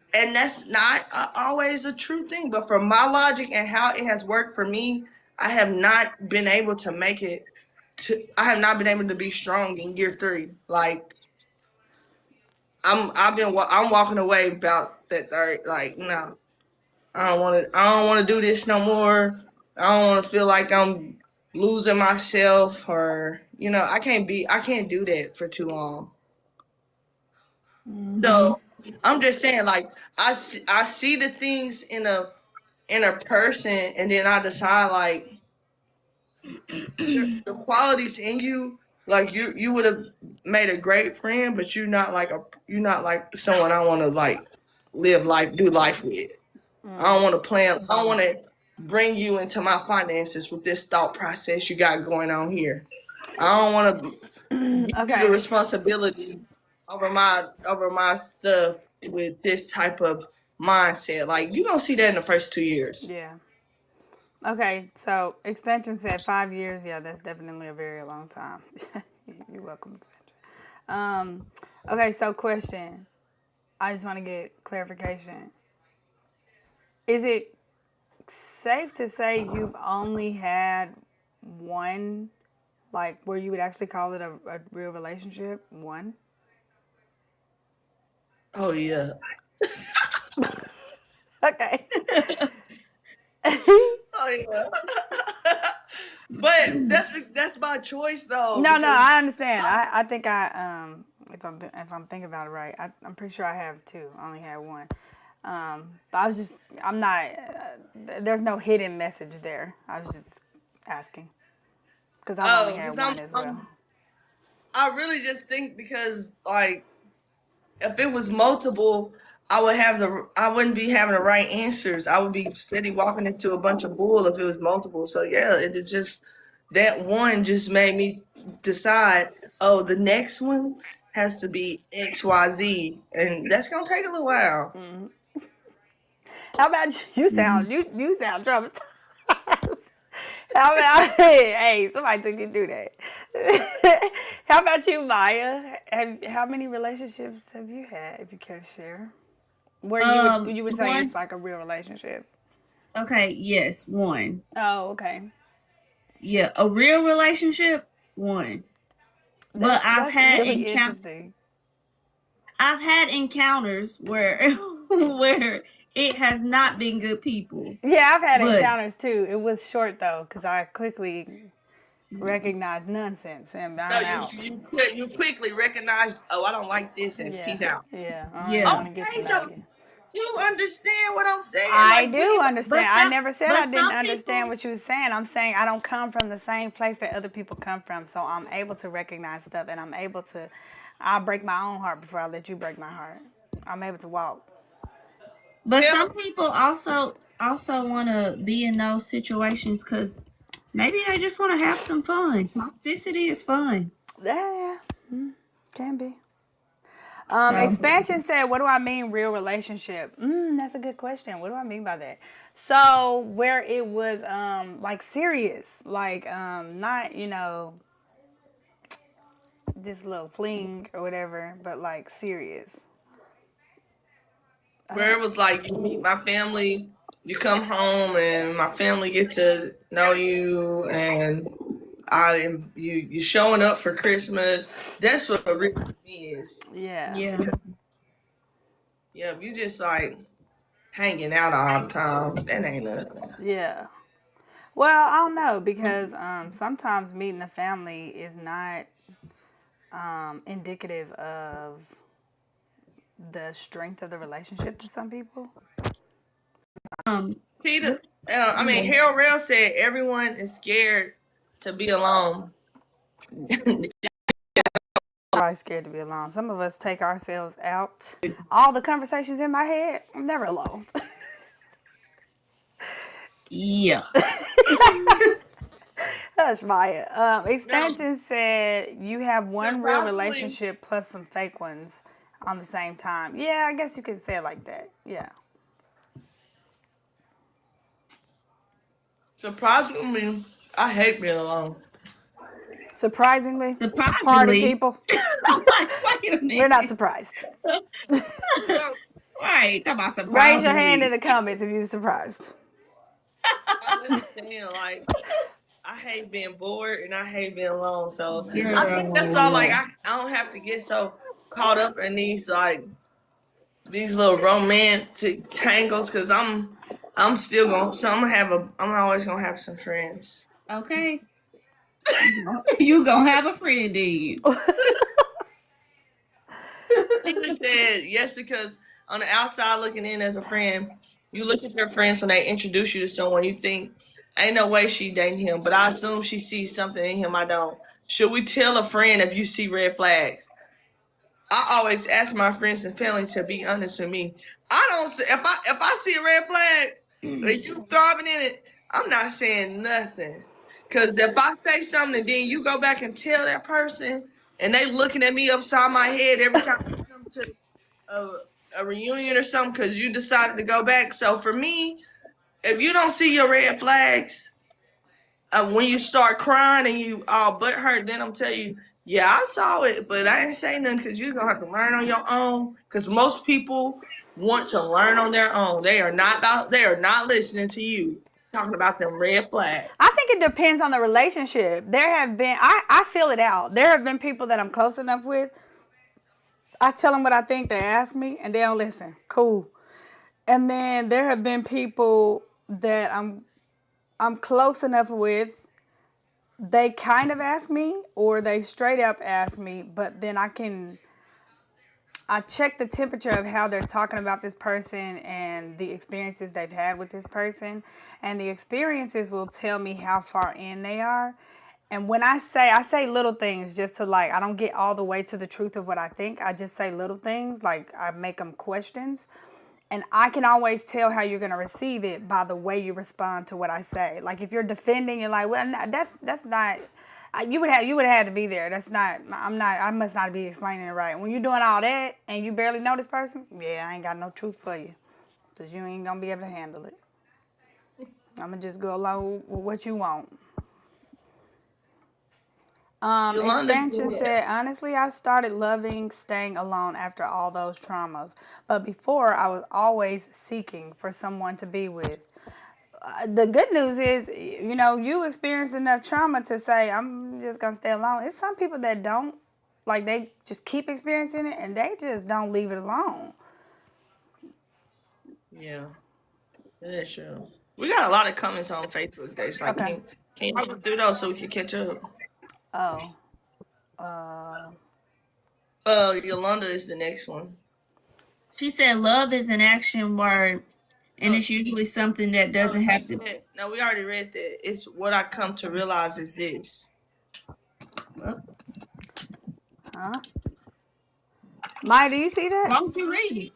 not always a true thing, but from my logic and how it has worked for me, I have not been able to make it I have not been able to be strong in year 3. Like, I'm walking away about that third. Like, no, I don't want to do this no more. I don't want to feel like I'm losing myself, or I can't do that for too long. So I'm just saying, like, I see the things in a person, and then I decide, like, the qualities in you, like, you would have made a great friend, but you're not like someone I want to, like, do life with. I don't want to plan. I don't want to bring you into my finances with this thought process you got going on here. I don't want to give you the responsibility over my stuff with this type of mindset. Like, you don't see that in the first 2 years. Yeah. Okay, so expansion said 5 years. Yeah, that's definitely a very long time. You're welcome, expansion. Okay, so question. I just want to get clarification. Is it safe to say you've only had one, like, where you would actually call it a real relationship? One? Oh yeah. Okay. Oh yeah. But that's my choice though. No, because I understand. I think if I'm thinking about it right, I'm pretty sure I have two. I only had one. But I'm not. There's no hidden message there. I was just asking because I've only had because one as well. I really just think because like if it was multiple, I wouldn't be having the right answers. I would be steady walking into a bunch of bull if it was multiple. So yeah, it is just that one just made me decide, oh, the next one has to be XYZ, and that's gonna take a little while. How about you? You sound traumatized. How about hey, somebody took you through that. How about you, Maya? How many relationships have you had, if you care to share? Where you would say one. it's like a real relationship. Okay, yes, one. Oh, okay. Yeah, a real relationship, one. But I've had really interesting. I've had encounters where where it has not been good people. Yeah, I've had encounters too. It was short though, because I quickly recognized nonsense and I'm out. You quickly recognize, oh, I don't like this, and peace out. Yeah. Okay, so you understand what I'm saying? I do understand. I never said I didn't understand people, what you were saying. I'm saying I don't come from the same place that other people come from, so I'm able to recognize stuff, and I'm able to. I'll break my own heart before I let you break my heart. I'm able to walk. But some people also want to be in those situations because maybe they just want to have some fun. Toxicity is fun. Yeah, can be. Expansion said, what do I mean real relationship? That's a good question. What do I mean by that? So where it was like serious, like not, this little fling or whatever, but like serious. Where it was like you meet my family, you come home and my family get to know you, and you showing up for Christmas. That's what it really is. Yeah. Yeah, if you just like hanging out all the time, that ain't nothing. Yeah. Well, I don't know, because sometimes meeting the family is not indicative of the strength of the relationship to some people. Peter, Harold Rail said everyone is scared to be alone. Probably scared to be alone. Some of us take ourselves out. All the conversations in my head, I'm never alone. Yeah. Hush, Maya. Expansion said you have one real relationship plus some fake ones on the same time. Yeah, I guess you could say it like that. Yeah. Surprisingly, I hate being alone. Surprisingly, party people. Wait a minute. We're not surprised. Right. How about surprisingly? Raise your hand in the comments if you're surprised. I'm just saying, like, I hate being bored and I hate being alone. So I think that's all. Like, I don't have to get so caught up in these little romantic tangles, because I'm still gonna. So I'm always gonna have some friends. Okay. You gonna have a friend, then. Peter said yes, because on the outside looking in as a friend, you look at your friends when they introduce you to someone, you think, ain't no way she dating him, but I assume she sees something in him I don't. Should we tell a friend if you see red flags? I always ask my friends and family to be honest with me. I don't say, if I see a red flag and you throbbing in it, I'm not saying nothing. Cause if I say something and then you go back and tell that person and they looking at me upside my head every time I come to a reunion or something because you decided to go back. So for me, if you don't see your red flags, when you start crying and you all butt hurt, then I'm telling you, yeah, I saw it, but I ain't saying nothing because you're going to have to learn on your own, because most people want to learn on their own. They are not listening to you talking about them red flags. I think it depends on the relationship. There have been, I feel it out. There have been people that I'm close enough with. I tell them what I think, they ask me, and they don't listen. Cool. And then there have been people that I'm close enough with, they kind of ask me or they straight up ask me, but then I check the temperature of how they're talking about this person and the experiences they've had with this person. And the experiences will tell me how far in they are. And when I say little things just to I don't get all the way to the truth of what I think. I just say little things, like I make them questions. And I can always tell how you're going to receive it by the way you respond to what I say. Like if you're defending, you're like, well, that's not. You would have had to be there. That's not. I must not be explaining it right. When you're doing all that and you barely know this person, yeah, I ain't got no truth for you, because you ain't gonna be able to handle it. I'm gonna just go along with what you want. Expansion said, honestly, I started loving staying alone after all those traumas. But before, I was always seeking for someone to be with. The good news is, you experienced enough trauma to say, I'm just going to stay alone. It's some people that don't. They just keep experiencing it, and they just don't leave it alone. Yeah, that's true. We got a lot of comments on Facebook today. So Okay. can you go through those so we can catch up? Yolanda is the next one. She said, love is an action word, and it's usually something that doesn't have to. No, we already read that. It's what I come to realize is this. Huh? Maya, do you see that? Why don't you read it?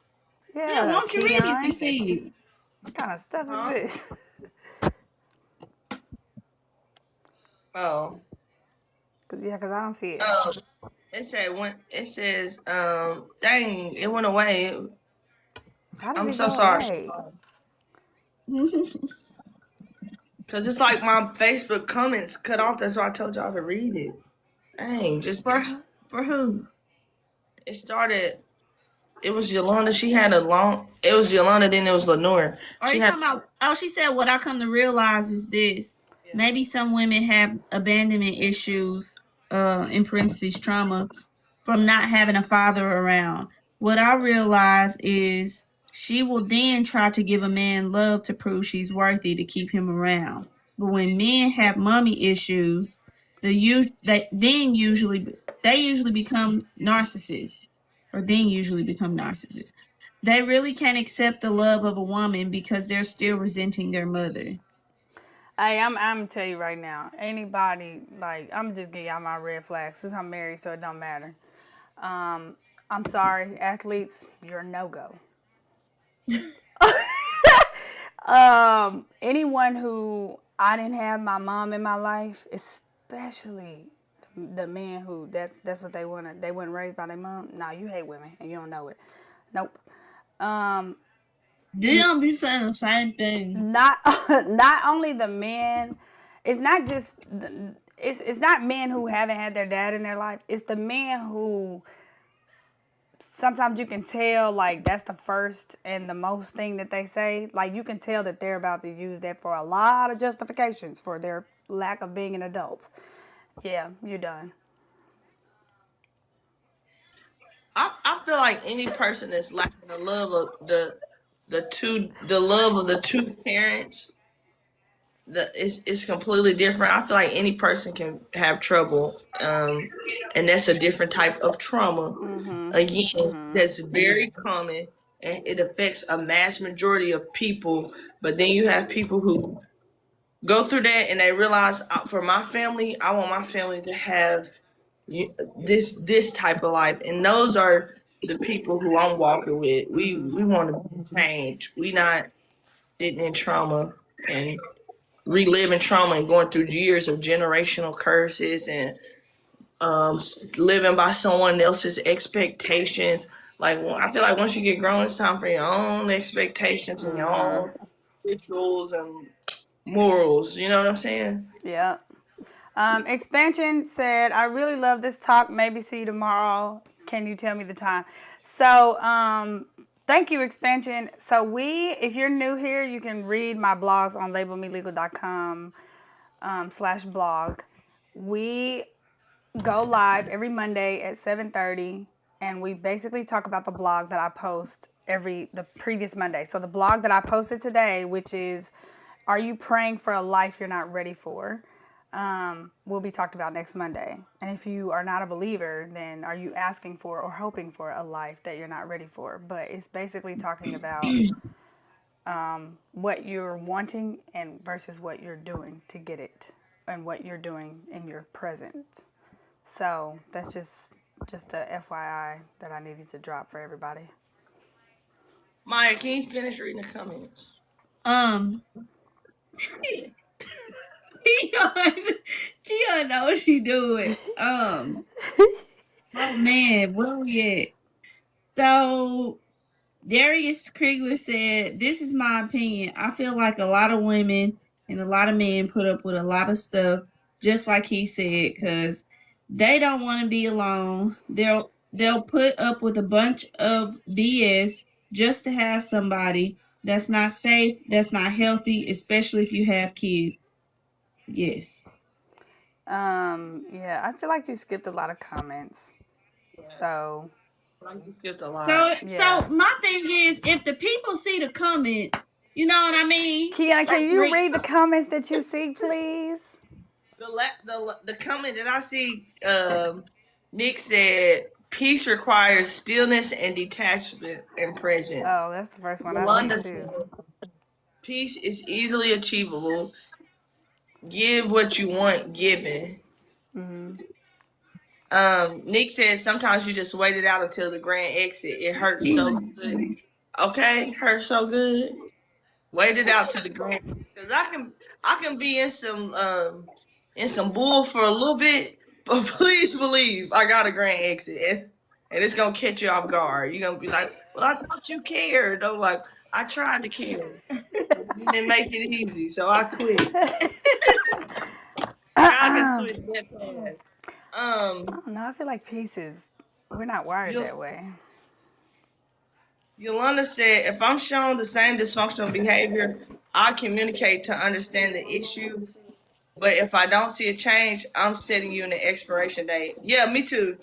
Yeah, why don't you read it if you Keon. see it? What kind of stuff is this? Oh. Yeah, because I don't see it. It says, dang, it went away. I'm so sorry. Because it's like my Facebook comments cut off. That's why I told y'all to read it. Dang, just for who? It was Yolanda. She had it was Yolanda, then it was Lenore. Are you talking about, she said, what I come to realize is this. Yeah. Maybe some women have abandonment issues, in parentheses, trauma, from not having a father around. What I realize is she will then try to give a man love to prove she's worthy to keep him around. But when men have mommy issues, they usually become narcissists. They really can't accept the love of a woman because they're still resenting their mother. Hey, I'm gonna tell you right now. Anybody, I'm just giving y'all my red flags since I'm married, so it don't matter. I'm sorry, athletes, you're a no-go. Anyone who I didn't have my mom in my life, especially the men who that's what they wanted. They weren't raised by their mom. Nah, you hate women and you don't know it. Nope. They don't be saying the same thing. Not only the men. It's not just it's not men who haven't had their dad in their life. It's the men who sometimes you can tell that's the first and the most thing that they say. You can tell that they're about to use that for a lot of justifications for their lack of being an adult. Yeah, you're done. I feel like any person that's lacking the love of the love of the two parents, it's completely different. I feel like any person can have trouble, and that's a different type of trauma. Mm-hmm. Again, mm-hmm. That's very common, and it affects a mass majority of people. But then you have people who go through that and they realize, for my family, I want my family to have this type of life, and those are the people who I'm walking with. We want to change. We not sitting in trauma and reliving trauma and going through years of generational curses and living by someone else's expectations. I feel like once you get grown, it's time for your own expectations and your own rituals and morals. You know what I'm saying? Yeah. Expansion said, I really love this talk. Maybe see you tomorrow. Can you tell me the time? So, thank you, Expansion. So if you're new here, you can read my blogs on labelmelegal.com /blog. We go live every Monday at 7:30, and we basically talk about the blog that I post the previous Monday. So the blog that I posted today, which is, are you praying for a life you're not ready for? will be talked about next Monday. And if you are not a believer, then are you asking for or hoping for a life that you're not ready for? But it's basically talking about what you're wanting and versus what you're doing to get it, and what you're doing in your present. So that's just a FYI that I needed to drop for everybody. Maya, can you finish reading the comments? Tia know what she doing. Oh man, where we at? So Darius Kriegler said, "This is my opinion. I feel like a lot of women and a lot of men put up with a lot of stuff, just like he said, because they don't want to be alone. They'll put up with a bunch of BS just to have somebody. That's not safe. That's not healthy, especially if you have kids." Yes. Yeah, I feel like you skipped a lot of comments. So You skipped a lot. Yeah. So my thing is, if the people see the comments, you know what I mean? Kiana, can Like, you read the comments that you see, please? The comment that I see, Nick said, peace requires stillness and detachment and presence. Oh, that's the first one I Yolanda see too. said, peace is easily achievable. Give what you want given. Nick said sometimes you just wait it out until the grand exit. It hurts so good. Okay, hurts so good. Wait it out to the grand, because I can be in some bull for a little bit, but please believe I got a grand exit, and it's gonna catch you off guard. You're gonna be like, "Well, I thought you cared." I'm like, "I tried to care. You didn't make it easy, so I quit." I can switch that fast. I don't know. I feel like peace is, we're not wired that way. Yolanda said, if I'm shown the same dysfunctional behavior, I communicate to understand the issue. But if I don't see a change, I'm setting you an expiration date. Yeah, me too.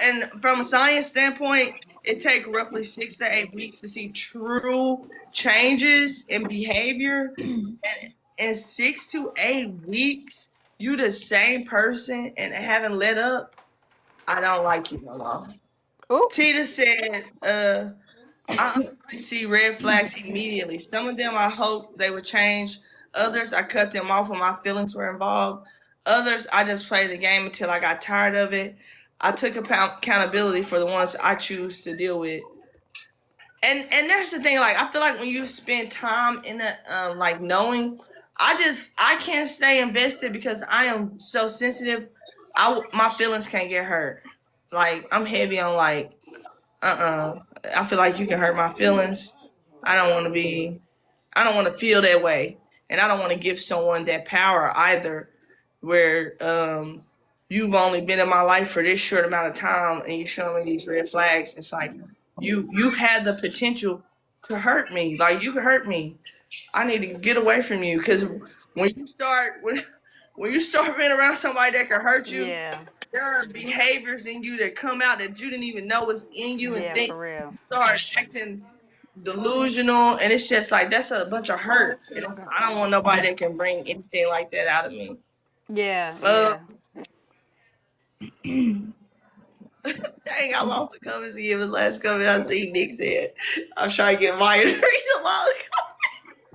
And from a science standpoint, it takes roughly 6 to 8 weeks to see true changes in behavior. And in 6 to 8 weeks, you the same person and haven't let up. I don't like you no more. Ooh. Tita said, I see red flags immediately. Some of them I hope they would change. Others I cut them off when my feelings were involved. Others I just played the game until I got tired of it. I took accountability for the ones I choose to deal with. And that's the thing. Like, I feel like when you spend time in a like knowing, I can't stay invested because I am so sensitive. My feelings can't get hurt. Like, I'm heavy on like, I feel like you can hurt my feelings. I don't want to feel that way. And I don't want to give someone that power either, where you've only been in my life for this short amount of time and you're showing me these red flags. It's like, you had the potential to hurt me. Like, you could hurt me. I need to get away from you, because when you start being around somebody that can hurt you, Yeah. there are behaviors in you that come out that you didn't even know was in you, and Yeah, think for real. start acting delusional, and it's just like, that's a bunch of hurt. And I don't want nobody that can bring anything like that out of me. Yeah. Dang, I lost the comments again. The last comment I see, Nick said, I'm trying to get Maya to read them all.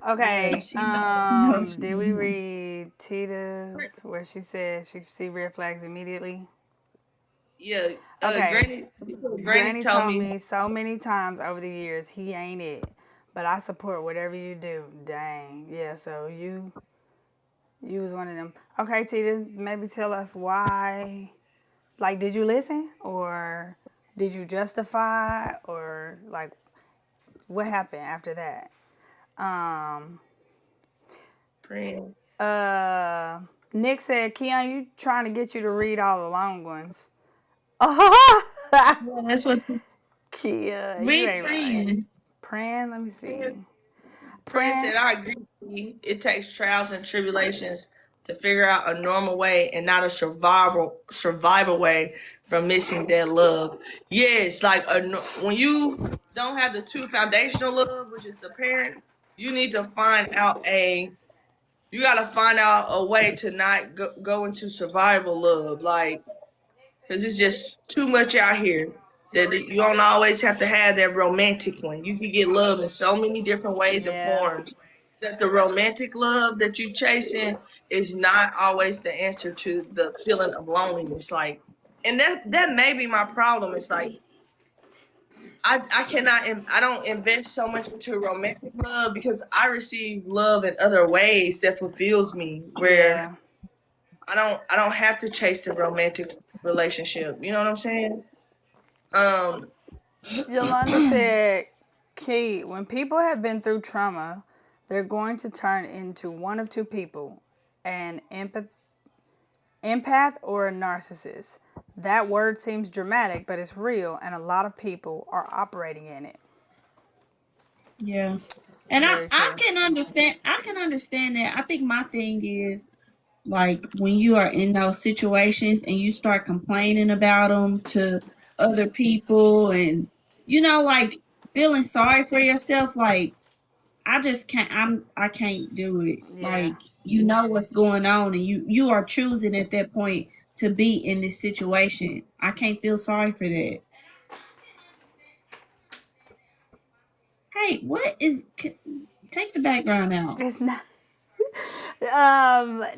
Okay. No, she Did we read Tita's where she said she see red flags immediately? Yeah. Okay. Granny told me so many times over the years he ain't it, but I support whatever you do. Dang. Yeah. So you was one of them. Okay, Tita. Maybe tell us why. Like, did you listen, or did you justify, or like, what happened after that? Nick said, Keon, you trying to get you to read all the long ones. Yeah, that's what. Kia, you Read ain't right. Pran, let me see. Prince said, I agree with you. It takes trials and tribulations to figure out a normal way and not a survival way from missing that love. Yes, like when you don't have the two foundational love, which is the parent, you need to find out you gotta find out a way to not go into survival love, like, because it's just too much out here. That you don't always have to have that romantic one. You can get love in so many different ways and Yeah. forms. That the romantic love that you chasing is not always the answer to the feeling of loneliness. Like, and that may be my problem. It's like I don't invest so much into romantic love because I receive love in other ways that fulfills me. Where Yeah. I don't have to chase the romantic relationship. You know what I'm saying? Yolanda said, Key, when people have been through trauma, they're going to turn into one of two people, an empath or a narcissist. That word seems dramatic, but it's real, and a lot of people are operating in it. Yeah. And Very I true. can understand that. I think my thing is, like, when you are in those situations and you start complaining about them to other people, and like, feeling sorry for yourself, like, I just I can't do it. Yeah. Like, what's going on, and you are choosing at that point to be in this situation. I can't feel sorry for that. Hey, take the background out. It's not.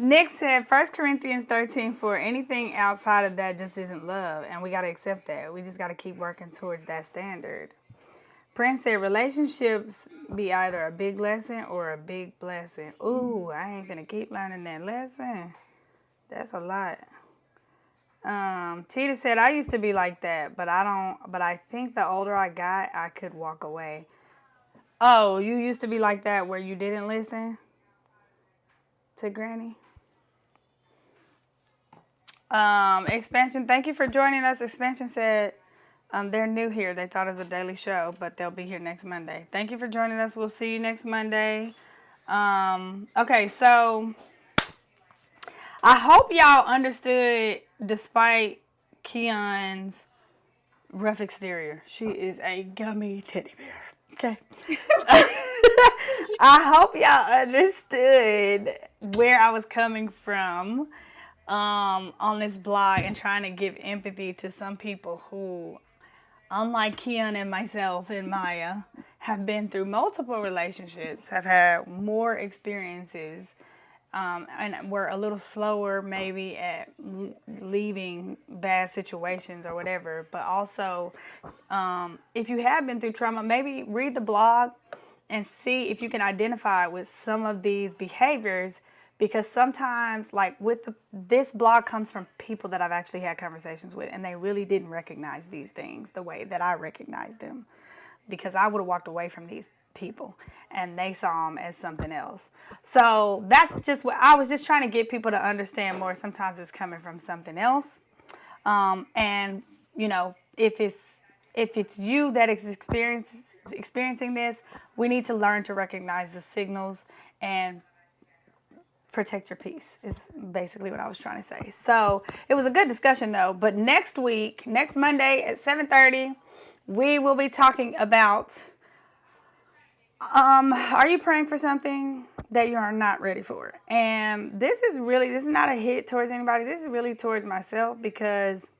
Nick said 1 Corinthians 13:4, anything outside of that just isn't love, and we got to accept that. We just got to keep working towards that standard. Prince said relationships be either a big lesson or a big blessing. Ooh, I ain't gonna keep learning that lesson. That's a lot. Tita said I used to be like that, but I think the older I got, I could walk away. Oh, you used to be like that where you didn't listen to Granny? Expansion, thank you for joining us. Expansion said they're new here. They thought it was a daily show, but they'll be here next Monday. Thank you for joining us. We'll see you next Monday. Okay, so I hope y'all understood, despite Keon's rough exterior, she is a gummy teddy bear. Okay. I hope y'all understood where I was coming from on this blog and trying to give empathy to some people who, unlike Keon and myself and Maya, have been through multiple relationships, have had more experiences, and we're a little slower maybe at leaving bad situations or whatever. But also, if you have been through trauma, maybe read the blog and see if you can identify with some of these behaviors, because sometimes, like this blog comes from people that I've actually had conversations with, and they really didn't recognize these things the way that I recognized them, because I would have walked away from these people and they saw them as something else. So that's just what I was just trying to get people to understand more. Sometimes it's coming from something else. And if it's you that is experiencing this, we need to learn to recognize the signals and protect your peace is basically what I was trying to say. So it was a good discussion though. But next Monday at 7:30, we will be talking about are you praying for something that you are not ready for? And this is not a hit towards anybody. This is really towards myself, because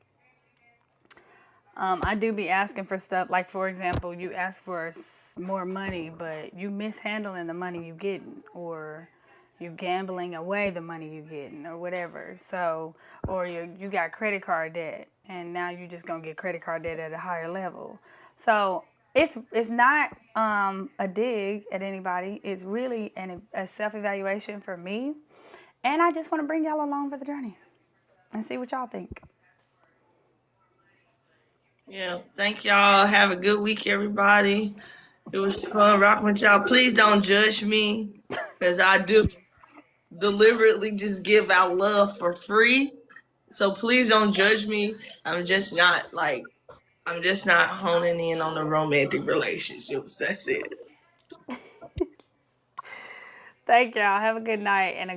I do be asking for stuff. Like, for example, you ask for more money, but you mishandling the money you getting, or you gambling away the money you getting, or whatever. So, or you got credit card debt, and now you just gonna get credit card debt at a higher level. So it's not a dig at anybody. It's really a self-evaluation for me, and I just want to bring y'all along for the journey and see what y'all think. Yeah, thank y'all. Have a good week, everybody. It was fun rocking with y'all. Please don't judge me, because I do deliberately just give out love for free. So please don't judge me. I'm just not honing in on the romantic relationships. That's it. Thank y'all. Have a good night and a